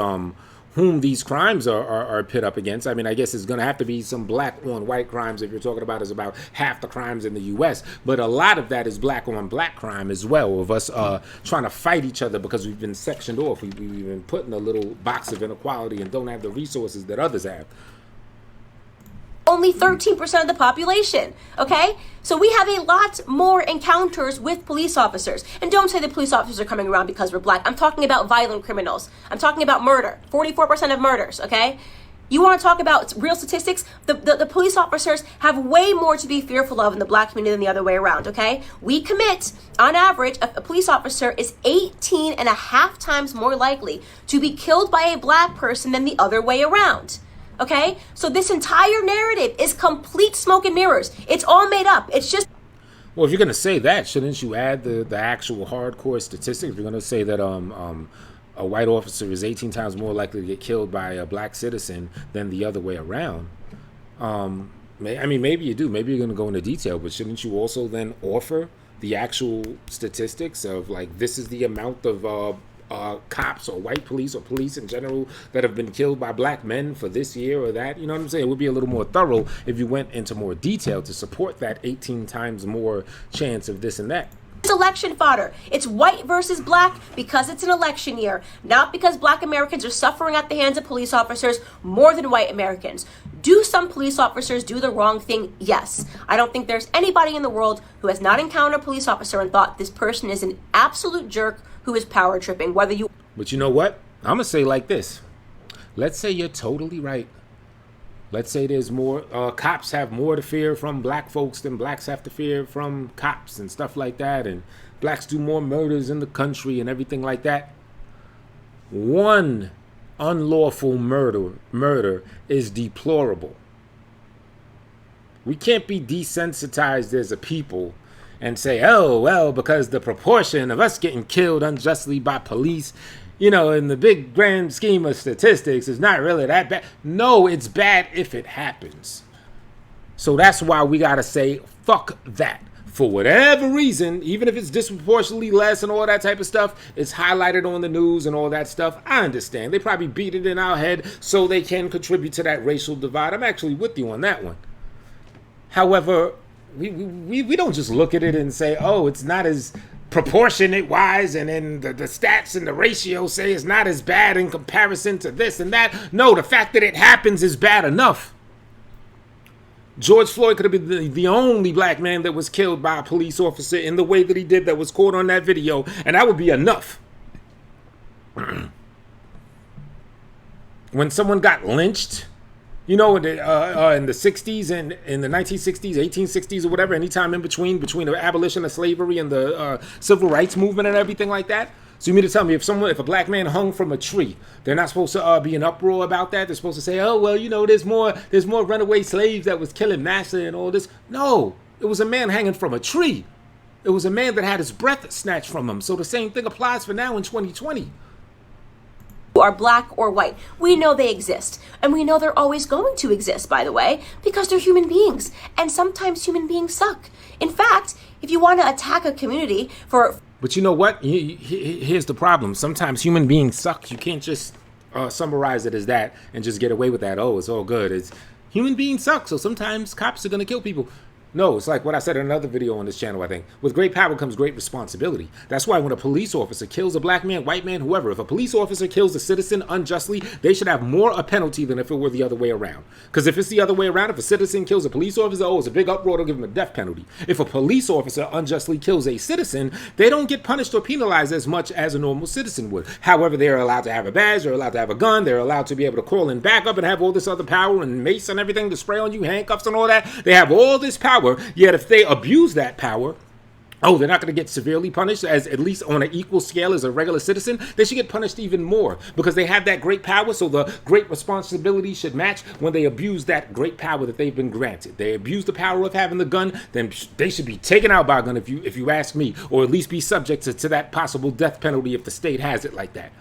whom these crimes are pit up against. I mean, I guess it's going to have to be some black on white crimes if you're talking about is about half the crimes in the U.S. But a lot of that is black on black crime as well, of us trying to fight each other because we've been sectioned off. We've been put in a little box of inequality and don't have the resources that others have. Only 13% of the population, okay? So we have a lot more encounters with police officers. And don't say the police officers are coming around because we're black. I'm talking about violent criminals. I'm talking about murder. 44% of murders, okay? You want to talk about real statistics? The police officers have way more to be fearful of in the black community than the other way around, okay? We commit, on average, a police officer is 18 and a half times more likely to be killed by a black person than the other way around. Okay, so this entire narrative is complete smoke and mirrors. It's all made up. It's just. Well, if you're going to say that, shouldn't you add the actual hardcore statistics? If you're going to say that a white officer is 18 times more likely to get killed by a black citizen than the other way around. I mean, maybe you do. Maybe you're going to go into detail, but shouldn't you also then offer the actual statistics of like this is the amount of cops or white police or police in general that have been killed by black men for this year or that? You know what I'm saying? It would be a little more thorough if you went into more detail to support that 18 times more chance of this and that. It's election fodder. It's white versus black because it's an election year, not because black Americans are suffering at the hands of police officers more than white Americans. Do some police officers do the wrong thing? Yes. I don't think there's anybody in the world who has not encountered a police officer and thought this person is an absolute jerk who is power tripping, whether you. But you know what? I'm going to say like this. Let's say you're totally right. Let's say there's more, cops have more to fear from black folks than blacks have to fear from cops and stuff like that. And blacks do more murders in the country and everything like that. One unlawful murder is deplorable. We can't be desensitized as a people and say, oh, well, because the proportion of us getting killed unjustly by police, you know, in the big grand scheme of statistics is not really that bad. No, it's bad if it happens. So that's why we got to say, fuck that. For whatever reason, even if it's disproportionately less and all that type of stuff, it's highlighted on the news and all that stuff. I understand. They probably beat it in our head so they can contribute to that racial divide. I'm actually with you on that one. However, we don't just look at it and say, oh, it's not as proportionate wise, and then the stats and the ratio say it's not as bad in comparison to this and that. No, the fact that it happens is bad enough. George Floyd could have been the only black man that was killed by a police officer in the way that he did that was caught on that video, and that would be enough. When someone got lynched, you know, in the 60s and in the 1960s, 1860s or whatever, anytime in between the abolition of slavery and the civil rights movement and everything like that. So you mean to tell me if a black man hung from a tree, they're not supposed to be in uproar about that? They're supposed to say, oh, well, you know, there's more runaway slaves that was killing massa and all this. No, it was a man hanging from a tree. It was a man that had his breath snatched from him. So the same thing applies for now in 2020. Are black or white. We know they exist. And we know they're always going to exist, by the way, because they're human beings. And sometimes human beings suck. In fact, if you want to attack a community for... But you know what? Here's the problem. Sometimes human beings suck. You can't just summarize it as that and just get away with that. Oh, it's all good. It's human beings suck. So sometimes cops are going to kill people. No, it's like what I said in another video on this channel, I think. With great power comes great responsibility. That's why when a police officer kills a black man, white man, whoever, if a police officer kills a citizen unjustly, they should have more a penalty than if it were the other way around. Because if it's the other way around, if a citizen kills a police officer, oh, it's a big uproar, they'll give him a death penalty. If a police officer unjustly kills a citizen, they don't get punished or penalized as much as a normal citizen would. However, they're allowed to have a badge, they're allowed to have a gun, they're allowed to be able to call in backup and have all this other power and mace and everything to spray on you, handcuffs and all that. They have all this power, yet if they abuse that power, oh, they're not going to get severely punished, as at least on an equal scale as a regular citizen. They should get punished even more because they have that great power, so the great responsibility should match when they abuse that great power that they've been granted. They abuse the power of having the gun, then they should be taken out by a gun if you ask me, or at least be subject to that possible death penalty if the state has it like that.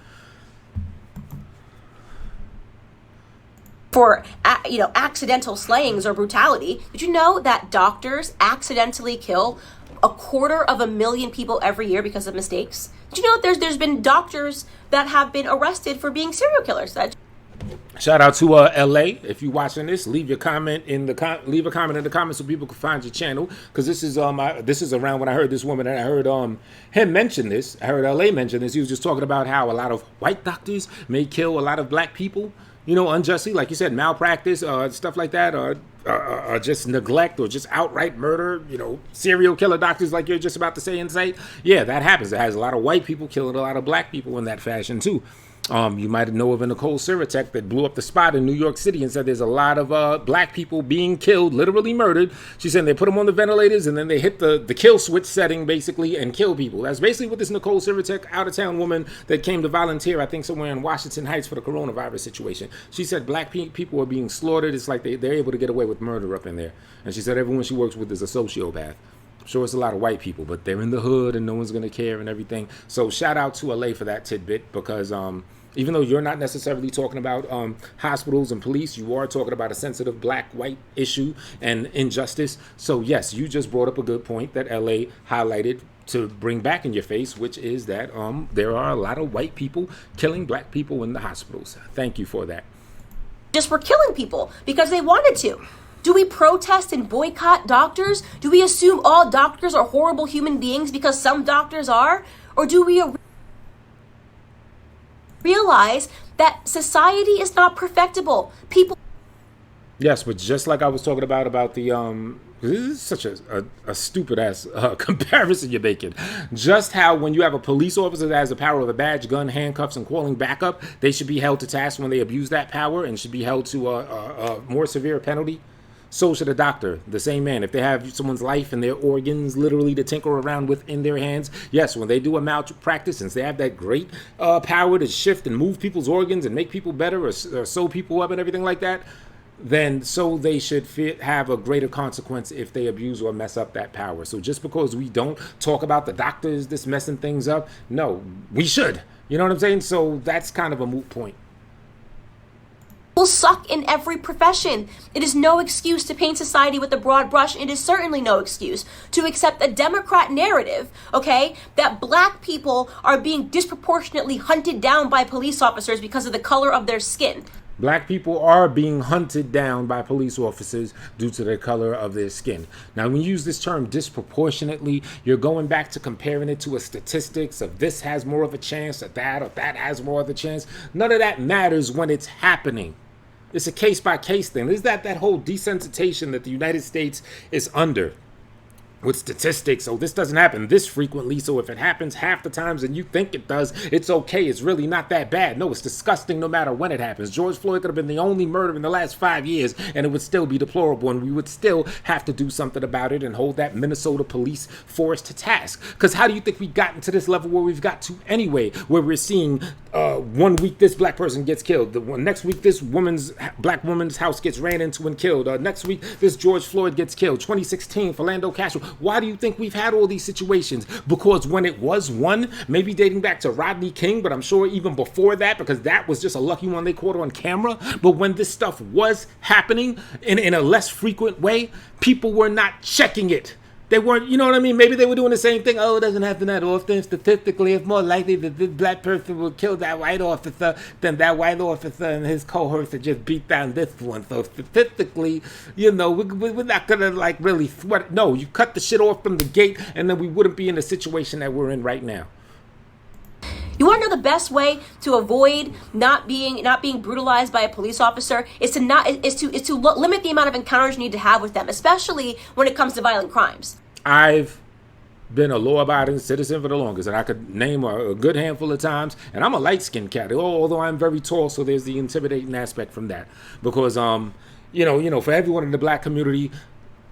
For accidental slayings or brutality. Did you know that doctors accidentally kill 250,000 people every year because of mistakes? Did you know that there's been doctors that have been arrested for being serial killers? Shout out to LA. If you're watching this, leave a comment in the comments so people can find your channel. Because this is around when I heard this woman, and I heard him mention this. I heard LA mention this. He was just talking about how a lot of white doctors may kill a lot of black people, unjustly, like you said, malpractice, stuff like that, or just neglect, or just outright murder, serial killer doctors like you're just about to say in sight. Yeah, that happens. It has a lot of white people killing a lot of black people in that fashion too. You might know of a Nicole Siritek that blew up the spot in New York City and said there's a lot of black people being killed, literally murdered. She said they put them on the ventilators and then they hit the kill switch setting basically and kill people. That's basically what this Nicole Siritek out-of-town woman that came to volunteer, I think somewhere in Washington Heights for the coronavirus situation. She said black people are being slaughtered. It's like they're able to get away with murder up in there. And she said everyone she works with is a sociopath. Sure, it's a lot of white people, but they're in the hood and no one's going to care and everything. So shout out to LA for that tidbit, because even though you're not necessarily talking about hospitals and police, you are talking about a sensitive black-white issue and injustice. So yes, you just brought up a good point that LA highlighted to bring back in your face, which is that there are a lot of white people killing black people in the hospitals. Thank you for that. Just were killing people because they wanted to. Do we protest and boycott doctors? Do we assume all doctors are horrible human beings because some doctors are? Or do we realize that society is not perfectible? People. Yes, but just like I was talking about the this is such a stupid ass comparison you're making. Just how when you have a police officer that has the power of a badge, gun, handcuffs, and calling backup, they should be held to task when they abuse that power and should be held to a more severe penalty. So should a doctor, the same man. If they have someone's life and their organs literally to tinker around with in their hands, yes, when they do a malpractice, since they have that great power to shift and move people's organs and make people better or sew people up and everything like that, then so they should have a greater consequence if they abuse or mess up that power. So just because we don't talk about the doctors this messing things up, no, we should. You know what I'm saying? So that's kind of a moot point. Will suck in every profession. It is no excuse to paint society with a broad brush. It is certainly no excuse to accept a Democrat narrative, okay, that black people are being disproportionately hunted down by police officers because of the color of their skin. Black people are being hunted down by police officers due to the color of their skin. Now, when you use this term disproportionately, you're going back to comparing it to a statistics of this has more of a chance or that has more of a chance. None of that matters when it's happening. It's a case-by-case thing. Is that whole desensitization that the United States is under with statistics? So this doesn't happen this frequently, so if it happens half the times and you think it does, it's okay. It's really not that bad. No, it's disgusting no matter when it happens. George Floyd could have been the only murder in the last 5 years and it would still be deplorable, and we would still have to do something about it and hold that Minnesota police force to task. Because how do you think we got into this level where we've got to anyway, where we're seeing 1 week this black person gets killed, the next week this black woman's house gets ran into and killed, next week this George Floyd gets killed, 2016 Philando Castro. Why do you think we've had all these situations? Because when it was one, maybe dating back to Rodney King, but I'm sure even before that, because that was just a lucky one they caught on camera. But when this stuff was happening in a less frequent way, people were not checking it. They weren't, you know what I mean? Maybe they were doing the same thing. Oh, it doesn't happen that often. Statistically, it's more likely that this black person will kill that white officer than that white officer and his cohorts that just beat down this one. So statistically, you know, we're not going to like really sweat. No, you cut the shit off from the gate and then we wouldn't be in the situation that we're in right now. You want to know the best way to avoid not being brutalized by a police officer is to limit the amount of encounters you need to have with them, especially when it comes to violent crimes. I've been a law-abiding citizen for the longest, and I could name a good handful of times. And I'm a light-skinned cat, although I'm very tall, so there's the intimidating aspect from that. Because you know, for everyone in the black community,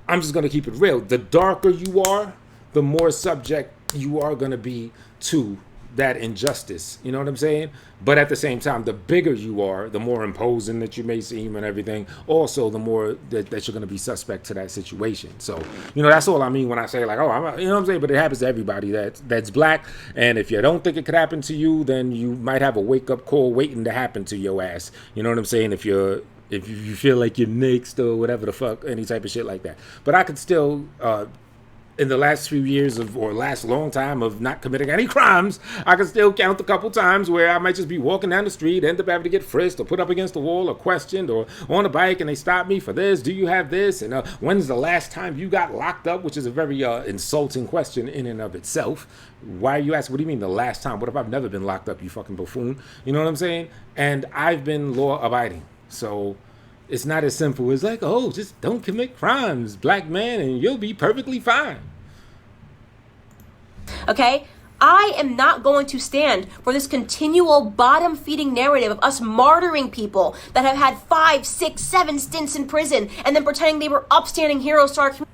I'm just gonna keep it real. The darker you are, the more subject you are gonna be to that injustice, you know what I'm saying? But at the same time, the bigger you are, the more imposing that you may seem and everything, also the more that you're going to be suspect to that situation. So, you know, that's all I mean when I say like, oh, you know what I'm saying? But it happens to everybody that's black. And if you don't think it could happen to you, then you might have a wake-up call waiting to happen to your ass. You know what I'm saying? If you feel like you're next or whatever the fuck, any type of shit like that. But I could still... in the last few years or last long time of not committing any crimes, I can still count a couple times where I might just be walking down the street, end up having to get frisked or put up against the wall or questioned or on a bike and they stop me for this. Do you have this? And when's the last time you got locked up? Which is a very insulting question in and of itself. Why are you asking? What do you mean the last time? What if I've never been locked up, you fucking buffoon? You know what I'm saying? And I've been law abiding. So it's not as simple as like, oh, just don't commit crimes, black man, and you'll be perfectly fine. Okay? I am not going to stand for this continual bottom-feeding narrative of us martyring people that have had 5, 6, 7 stints in prison and then pretending they were upstanding heroes to our community.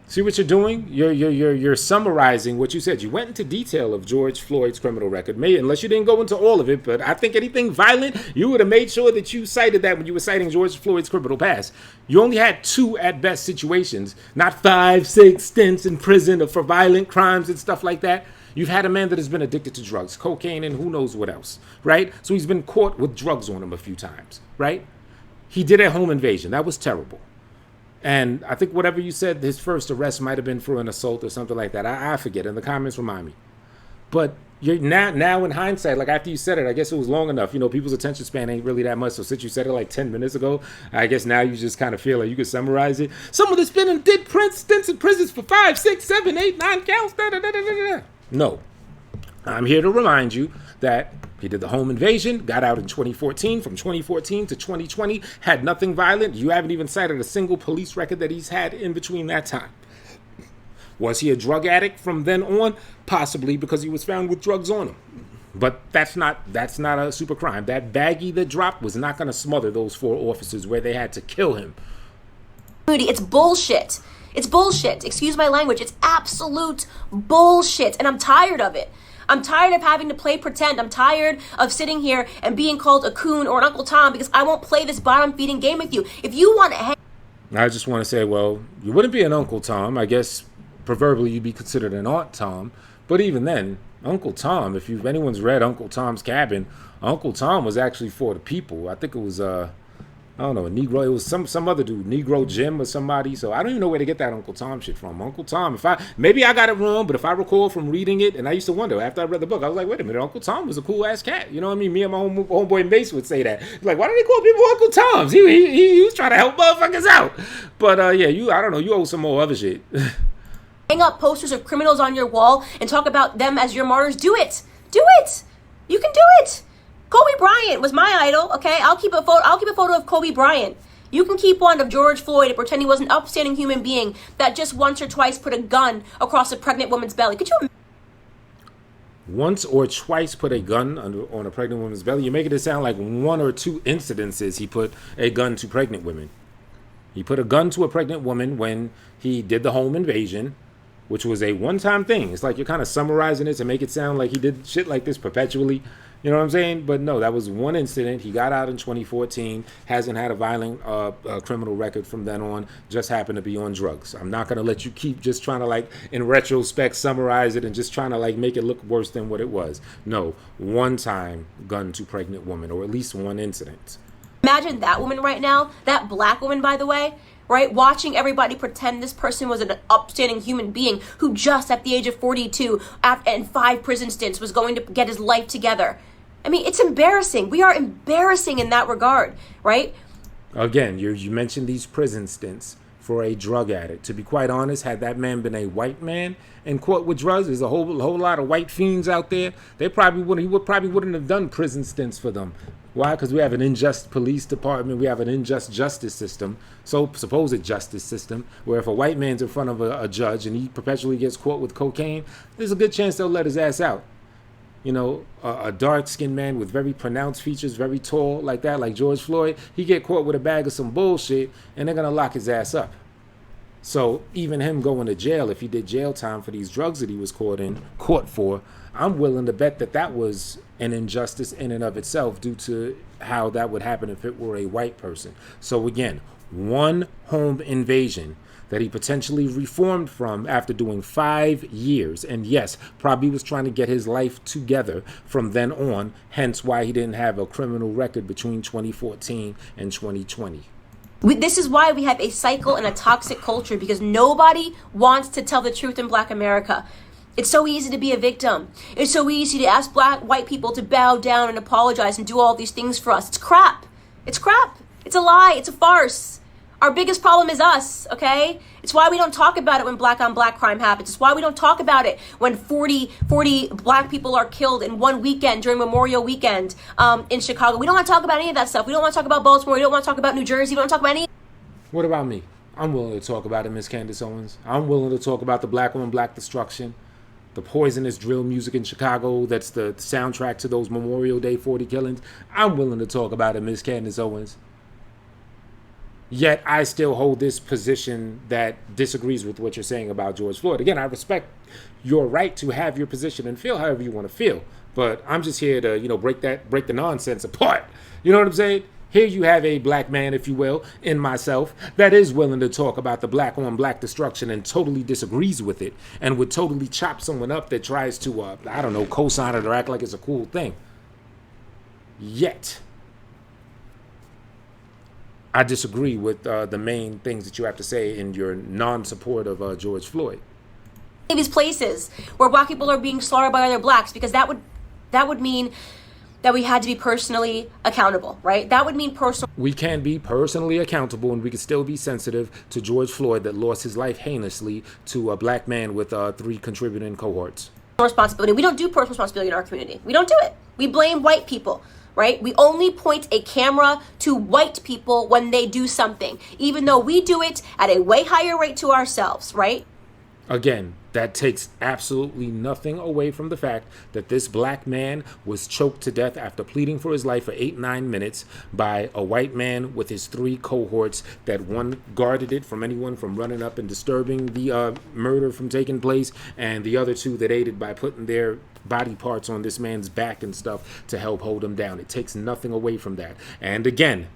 See what you're doing? You're summarizing what you said. You went into detail of George Floyd's criminal record. Unless you didn't go into all of it, but I think anything violent, you would have made sure that you cited that when you were citing George Floyd's criminal past. You only had 2 at best situations, not 5, 6 stints in prison for violent crimes and stuff like that. You've had a man that has been addicted to drugs, cocaine, and who knows what else, right? So he's been caught with drugs on him a few times, right? He did a home invasion. That was terrible. And I think whatever you said, his first arrest might have been for an assault or something like that. I forget. And the comments remind me. But you're now in hindsight, like after you said it, I guess it was long enough. You know, people's attention span ain't really that much. So since you said it like 10 minutes ago, I guess now you just kind of feel like you could summarize it. Someone that's been in stints in prisons for 5, 6, 7, 8, 9 counts. No. I'm here to remind you that he did the home invasion, got out in 2014. From 2014 to 2020, had nothing violent. You haven't even cited a single police record that he's had in between that time. Was he a drug addict from then on? Possibly, because he was found with drugs on him. But that's not a super crime. That baggie that dropped was not going to smother those 4 officers where they had to kill him. It's bullshit. It's bullshit. Excuse my language. It's absolute bullshit. And I'm tired of it. I'm tired of having to play pretend. I'm tired of sitting here and being called a coon or an Uncle Tom because I won't play this bottom-feeding game with you. If you want to hang... I just want to say, well, you wouldn't be an Uncle Tom. I guess proverbially you'd be considered an Aunt Tom. But even then, Uncle Tom, if anyone's read Uncle Tom's Cabin, Uncle Tom was actually for the people. I think it was... I don't know, a Negro. It was some other dude, Negro Jim or somebody. So I don't even know where to get that Uncle Tom shit from. Uncle Tom, maybe I got it wrong, but if I recall from reading it, and I used to wonder after I read the book, I was like, wait a minute, Uncle Tom was a cool ass cat. You know what I mean? Me and my homeboy Mace would say that. Like, why do they call people Uncle Toms? He was trying to help motherfuckers out. But yeah, I don't know, you owe some more other shit. Hang up posters of criminals on your wall and talk about them as your martyrs. Do it. Do it. You can do it. Kobe Bryant was my idol, okay? I'll keep a photo of Kobe Bryant. You can keep one of George Floyd and pretend he was an upstanding human being that just once or twice put a gun across a pregnant woman's belly. Could you once or twice put a gun on a pregnant woman's belly? You're making it sound like 1 or 2 incidences he put a gun to pregnant women. He put a gun to a pregnant woman when he did the home invasion, which was a one-time thing. It's like you're kind of summarizing it to make it sound like he did shit like this perpetually. You know what I'm saying? But no, that was one incident. He got out in 2014, hasn't had a violent criminal record from then on, just happened to be on drugs. I'm not going to let you keep just trying to, like, in retrospect, summarize it and just trying to, like, make it look worse than what it was. No, one time gun to pregnant woman, or at least one incident. imagine that woman right now, that black woman, by the way, right? Watching everybody pretend this person was an upstanding human being who just at the age of 42 and 5 prison stints was going to get his life together. I mean, it's embarrassing. We are embarrassing in that regard, right? Again, you mentioned these prison stints for a drug addict. To be quite honest, had that man been a white man and caught with drugs, there's a whole lot of white fiends out there. He probably wouldn't have done prison stints for them. Why? Because we have an unjust police department. We have an unjust justice system. So supposed justice system, where if a white man's in front of a judge and he perpetually gets caught with cocaine, there's a good chance they'll let his ass out. You know, a dark-skinned man with very pronounced features, very tall like that, like George Floyd, he get caught with a bag of some bullshit and they're going to lock his ass up. So even him going to jail, if he did jail time for these drugs that he was caught for, I'm willing to bet that was an injustice in and of itself due to how that would happen if it were a white person. So again, one home invasion that he potentially reformed from after doing 5 years. And yes, probably was trying to get his life together from then on, hence why he didn't have a criminal record between 2014 and 2020. This is why we have a cycle and a toxic culture, because nobody wants to tell the truth in Black America. It's so easy to be a victim. It's so easy to ask white people to bow down and apologize and do all these things for us. It's crap. It's crap. It's a lie. It's a farce. Our biggest problem is us, okay? It's why we don't talk about it when black on black crime happens. It's why we don't talk about it when 40 black people are killed in one weekend during Memorial Weekend in Chicago. We don't want to talk about any of that stuff. We don't want to talk about Baltimore. We don't want to talk about New Jersey. We don't want to talk about any. What about me? I'm willing to talk about it, Miss Candace Owens. I'm willing to talk about the black on black destruction, the poisonous drill music in Chicago that's the soundtrack to those Memorial Day 40 killings. I'm willing to talk about it, Miss Candace Owens. Yet I still hold this position that disagrees with what you're saying about George Floyd. Again, I respect your right to have your position and feel however you want to feel. But I'm just here to, break the nonsense apart. You know what I'm saying? Here you have a black man, if you will, in myself, that is willing to talk about the black on black destruction and totally disagrees with it and would totally chop someone up that tries to, co-sign it or act like it's a cool thing. Yet I disagree with the main things that you have to say in your non-support of George Floyd. These places where black people are being slaughtered by other blacks, because that would mean that we had to be personally accountable, right? That would mean personal. We can be personally accountable, and we can still be sensitive to George Floyd that lost his life heinously to a black man with 3 contributing cohorts. Responsibility. We don't do personal responsibility in our community. We don't do it. We blame white people. Right? We only point a camera to white people when they do something, even though we do it at a way higher rate to ourselves, right? Again, that takes absolutely nothing away from the fact that this black man was choked to death after pleading for his life for 8-9 minutes by a white man with his 3 cohorts that one guarded it from anyone from running up and disturbing the murder from taking place, and the other 2 that aided by putting their body parts on this man's back and stuff to help hold him down. It takes nothing away from that. And again,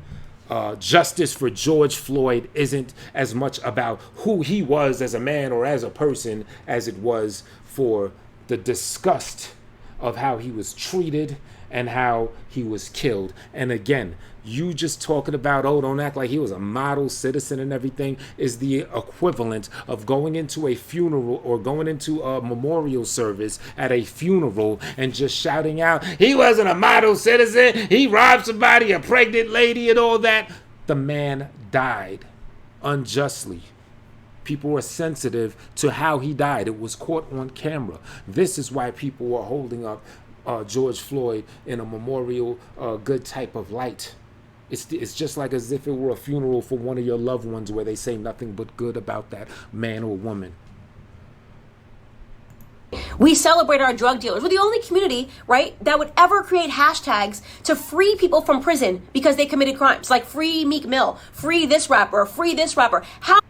justice for George Floyd isn't as much about who he was as a man or as a person as it was for the disgust of how he was treated and how he was killed. And again, you just talking about, don't act like he was a model citizen and everything, is the equivalent of going into a funeral or going into a memorial service at a funeral and just shouting out, he wasn't a model citizen, he robbed somebody, a pregnant lady and all that. The man died unjustly. People were sensitive to how he died. It was caught on camera. This is why people were holding up George Floyd in a memorial good type of light. It's just like as if it were a funeral for one of your loved ones where they say nothing but good about that man or woman. We celebrate our drug dealers. We're the only community, right, that would ever create hashtags to free people from prison because they committed crimes, like free Meek Mill, free this rapper, free this rapper. How?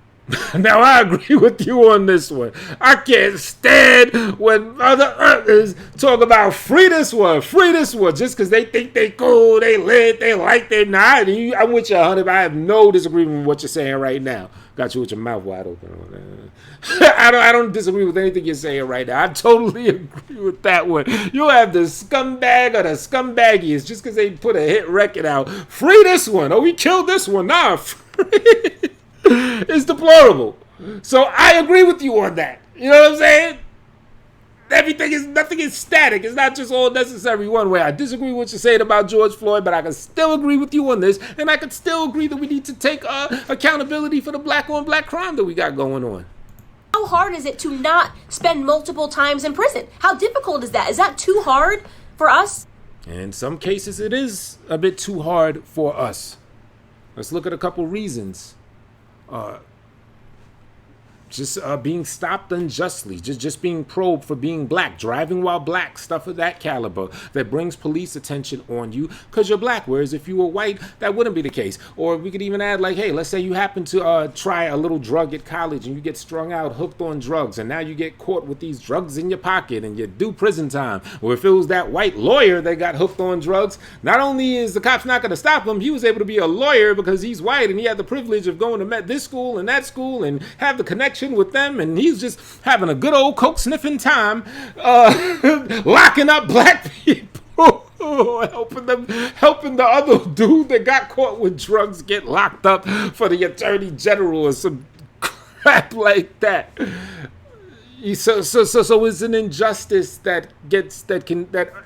Now, I agree with you on this one. I can't stand when other others talk about free this one, just because they think they cool, they lit, they like they not. I'm with you 100. I have no disagreement with what you're saying right now. Got you with your mouth wide open. I don't disagree with anything you're saying right now. I totally agree with that one. You'll have the scumbag or the scumbaggiest just because they put a hit record out. Free this one. Oh, we killed this one. Nah, free. is deplorable. So I agree with you on that. You know what I'm saying? Nothing is static. It's not just all necessary one way. I disagree with what you're saying about George Floyd, but I can still agree with you on this, and I can still agree that we need to take accountability for the black on black crime that we got going on. How hard is it to not spend multiple times in prison? How difficult is that? Is that too hard for us? In some cases, it is a bit too hard for us. Let's look at a couple reasons. Being stopped unjustly, just being probed for being black, driving while black, stuff of that caliber that brings police attention on you because you're black. Whereas if you were white, that wouldn't be the case. Or we could even add like, hey, let's say you happen to try a little drug at college and you get strung out, hooked on drugs, and now you get caught with these drugs in your pocket and you do prison time. Or if it was that white lawyer that got hooked on drugs, not only is the cops not going to stop him, he was able to be a lawyer because he's white and he had the privilege of going to this school and that school and have the connection with them, and he's just having a good old coke sniffing time, locking up black people, helping the other dude that got caught with drugs get locked up for the attorney general or some crap like that. So it's an injustice that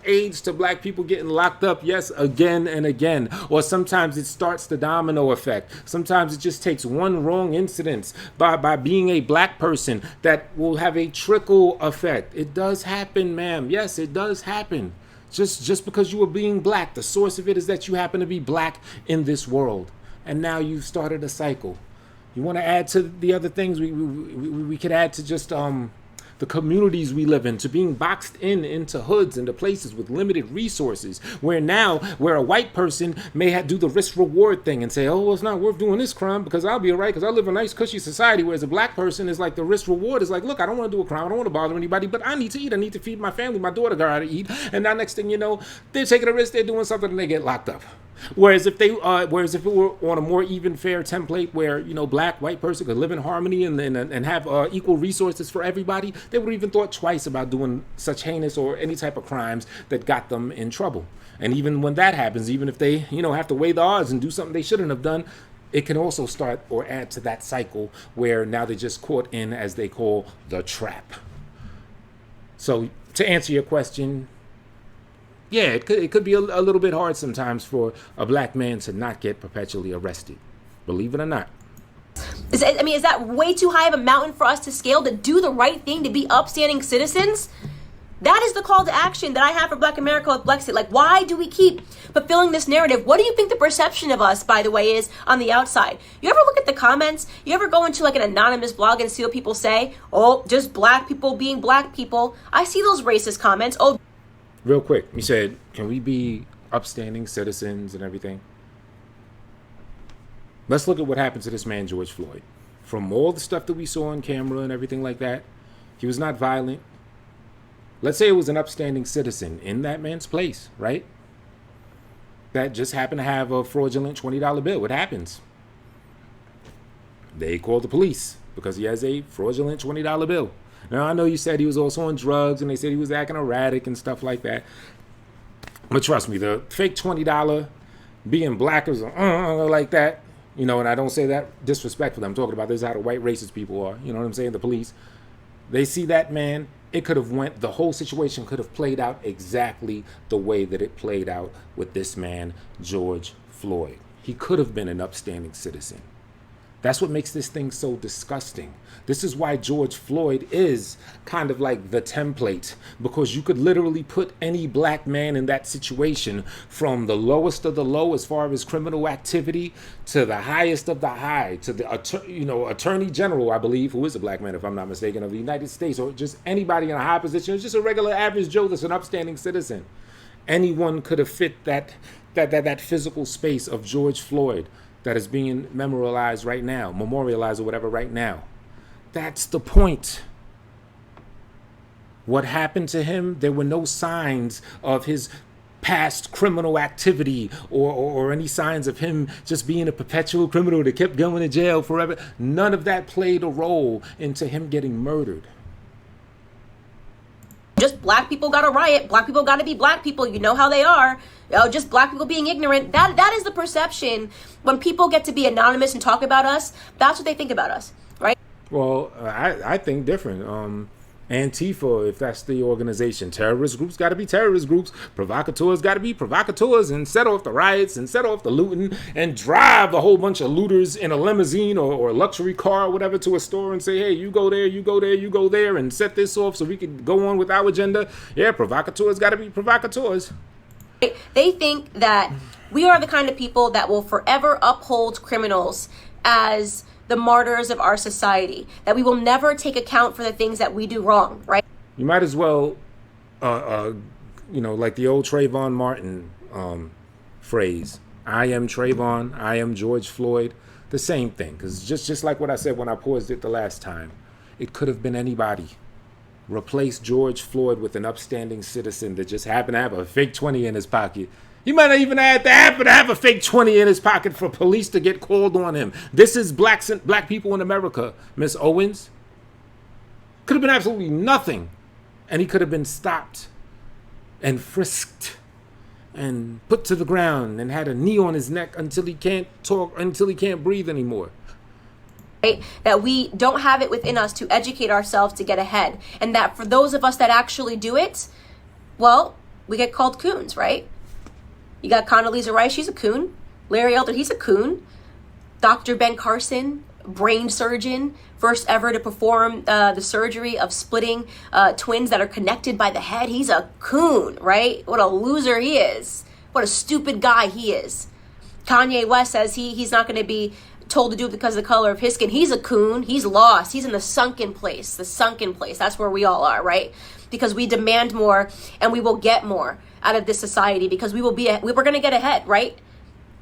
aids to black people getting locked up, yes, again and again. Or sometimes it starts the domino effect. Sometimes it just takes one wrong incident by being a black person that will have a trickle effect. It does happen, ma'am. Yes, it does happen. Just because you were being black, the source of it is that you happen to be black in this world. And now you've started a cycle. You want to add to the other things we could add to just the communities we live in, to being boxed into hoods, into places with limited resources, where a white person may do the risk reward thing and say, oh, well, it's not worth doing this crime because I'll be all right because I live in a nice cushy society, whereas a black person is like the risk reward is like, look, I don't want to do a crime, I don't want to bother anybody, but I need to eat, I need to feed my family, my daughter got to eat, and now next thing you know, they're taking a risk, they're doing something and they get locked up. Whereas if it were on a more even fair template where, black, white person could live in harmony and have equal resources for everybody, they would have even thought twice about doing such heinous or any type of crimes that got them in trouble. And even when that happens, even if they, have to weigh the odds and do something they shouldn't have done, it can also start or add to that cycle where now they're just caught in, as they call, the trap. So to answer your question, yeah, it could be a little bit hard sometimes for a black man to not get perpetually arrested. Believe it or not. Is that way too high of a mountain for us to scale, to do the right thing, to be upstanding citizens? That is the call to action that I have for Black America with Blexit. Like, why do we keep fulfilling this narrative? What do you think the perception of us, by the way, is on the outside? You ever look at the comments? You ever go into like an anonymous blog and see what people say? Oh, just black people being black people. I see those racist comments. Oh, real quick, you said, can we be upstanding citizens and everything? Let's look at what happened to this man, George Floyd. From all the stuff that we saw on camera and everything like that, he was not violent. Let's say it was an upstanding citizen in that man's place, right? That just happened to have a fraudulent $20 bill. What happens? They called the police because he has a fraudulent $20 bill. Now, I know you said he was also on drugs and they said he was acting erratic and stuff like that. But trust me, the fake $20 being black is like that, and I don't say that disrespectfully. I'm talking about this is how the white racist people are. You know what I'm saying? The police, they see that man. The whole situation could have played out exactly the way that it played out with this man, George Floyd. He could have been an upstanding citizen. That's what makes this thing so disgusting. This is why George Floyd is kind of like the template, because you could literally put any black man in that situation, from the lowest of the low as far as criminal activity to the highest of the high, to the attorney general, I believe, who is a black man, if I'm not mistaken, of the United States, or just anybody in a high position. It's just a regular average Joe that's an upstanding citizen. Anyone could have fit that physical space of George Floyd that is being memorialized right now, memorialized or whatever right now. That's the point. What happened to him? There were no signs of his past criminal activity or any signs of him just being a perpetual criminal that kept going to jail forever. None of that played a role into him getting murdered. Just black people got to riot. Black people got to be black people. You know how they are. Oh, just black people being ignorant. That is the perception. When people get to be anonymous and talk about us, that's what they think about us, right? Well, I think different. Antifa, if that's the organization, terrorist groups got to be terrorist groups. Provocateurs got to be provocateurs and set off the riots and set off the looting and drive a whole bunch of looters in a limousine or a luxury car or whatever to a store and say, hey, you go there, you go there, you go there, and set this off so we can go on with our agenda. Yeah, provocateurs got to be provocateurs. They think that we are the kind of people that will forever uphold criminals as the martyrs of our society, that we will never take account for the things that we do wrong, right? You might as well, like the old Trayvon Martin phrase, I am Trayvon, I am George Floyd, the same thing. Because just like what I said when I paused it the last time, it could have been anybody. Replace George Floyd with an upstanding citizen that just happened to have a fake 20 in his pocket. He might not even have to happen to have a fake 20 in his pocket for police to get called on him. This is black people in America, Miss Owens. Could have been absolutely nothing. And he could have been stopped and frisked and put to the ground and had a knee on his neck until he can't talk, until he can't breathe anymore. Right? That we don't have it within us to educate ourselves to get ahead. And that for those of us that actually do it, well, we get called coons, right? You got Condoleezza Rice, she's a coon. Larry Elder, he's a coon. Dr. Ben Carson, brain surgeon, first ever to perform the surgery of splitting twins that are connected by the head. He's a coon, right? What a loser he is. What a stupid guy he is. Kanye West says he's not going to be told to do it because of the color of his skin. He's a coon. He's lost. He's in the sunken place. The sunken place. That's where we all are, right? Because we demand more and we will get more out of this society because we're going to get ahead, right?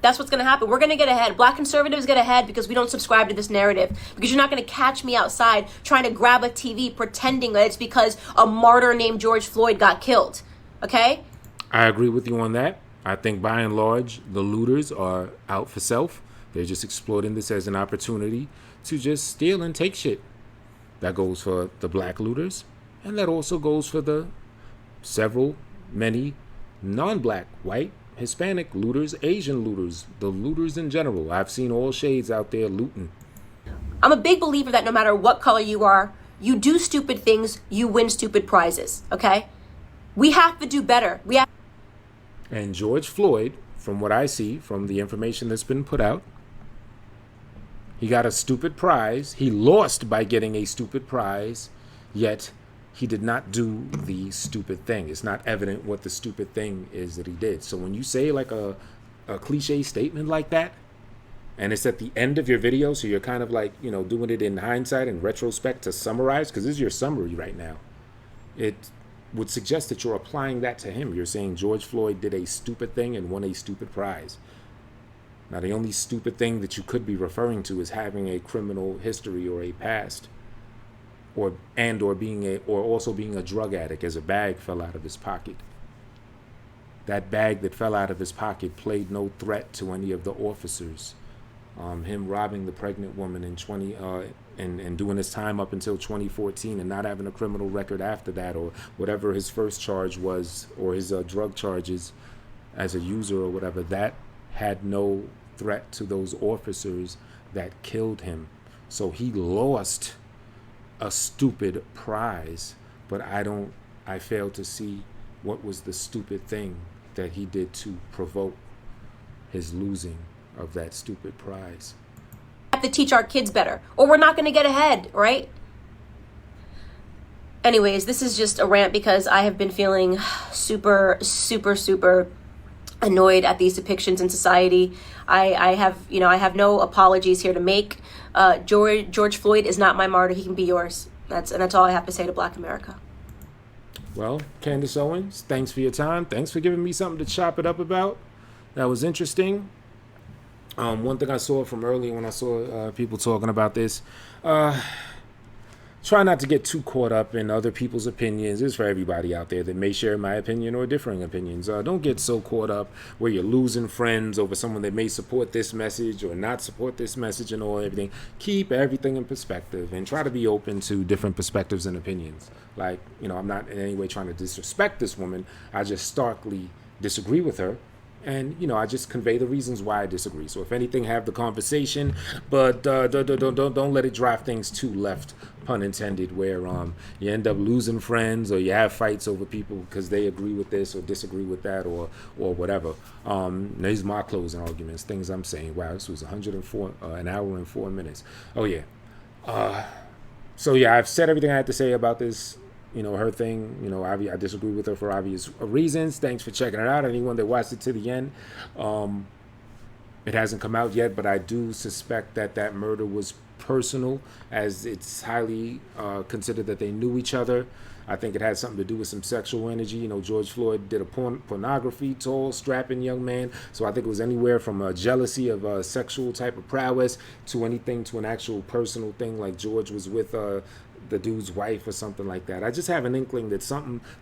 That's what's going to happen. We're going to get ahead. Black conservatives get ahead because we don't subscribe to this narrative. Because you're not going to catch me outside trying to grab a TV pretending that it's because a martyr named George Floyd got killed. Okay? I agree with you on that. I think by and large, the looters are out for self. They're just exploiting this as an opportunity to just steal and take shit. That goes for the black looters. And that also goes for the many non-black, white, Hispanic looters, Asian looters, the looters in general. I've seen all shades out there looting. I'm a big believer that no matter what color you are, you do stupid things, you win stupid prizes, okay? We have to do better. And George Floyd, from what I see, from the information that's been put out, he got a stupid prize. He lost by getting a stupid prize, yet he did not do the stupid thing. It's not evident what the stupid thing is that he did. So when you say like a cliche statement like that, and it's at the end of your video, so you're kind of like, doing it in hindsight and retrospect to summarize, because this is your summary right now, it would suggest that you're applying that to him. You're saying George Floyd did a stupid thing and won a stupid prize. Now, the only stupid thing that you could be referring to is having a criminal history or a past, or also being a drug addict, as a bag fell out of his pocket. That bag that fell out of his pocket played no threat to any of the officers. Him robbing the pregnant woman and doing his time up until 2014 and not having a criminal record after that, or whatever his first charge was, or his drug charges as a user or whatever, that had no threat to those officers that killed him. So he lost a stupid prize, but I fail to see what was the stupid thing that he did to provoke his losing of that stupid prize. We have to teach our kids better, or we're not going to get ahead, right? Anyways, this is just a rant because I have been feeling super, super, super annoyed at these depictions in society. I have no apologies here to make. George Floyd is not my martyr. He can be yours. That's all I have to say to Black America. Well, Candace Owens, thanks for your time. Thanks for giving me something to chop it up about. That was interesting. One thing I saw from earlier when I saw people talking about this, try not to get too caught up in other people's opinions. It's for everybody out there that may share my opinion or differing opinions. Don't get so caught up where you're losing friends over someone that may support this message or not support this message and everything. Keep everything in perspective and try to be open to different perspectives and opinions. Like, I'm not in any way trying to disrespect this woman. I just starkly disagree with her. And I just convey the reasons why I disagree. So if anything, have the conversation, but don't let it drive things too left, pun intended, where you end up losing friends, or you have fights over people because they agree with this or disagree with that, or whatever. These are my closing arguments, things I'm saying. Wow, this was 104 an hour and 4 minutes. Oh yeah. So yeah, I've said everything I had to say about this. Her thing, I disagree with her for obvious reasons. Thanks for checking it out. Anyone that watched it to the end, it hasn't come out yet, but I do suspect that murder was personal, as it's highly considered that they knew each other. I think it had something to do with some sexual energy. George Floyd did a pornography, tall, strapping young man. So I think it was anywhere from a jealousy of a sexual type of prowess to anything to an actual personal thing, like George was with the dude's wife or something like that. I just have an inkling that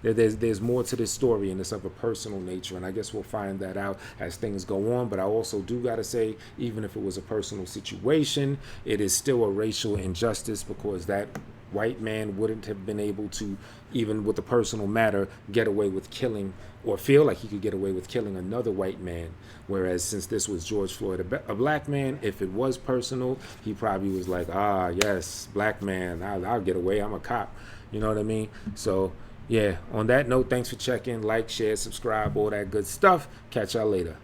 there's more to this story, and it's of a personal nature, and I guess we'll find that out as things go on. But I also do gotta say, even if it was a personal situation, it is still a racial injustice, because that white man wouldn't have been able to, even with the personal matter, get away with killing, or feel like he could get away with killing another white man. Whereas since this was George Floyd, a black man, if it was personal, he probably was like, yes, black man, I'll get away, I'm a cop. You know what I mean? So yeah, on that note, thanks for checking, like, share, subscribe, all that good stuff. Catch y'all later.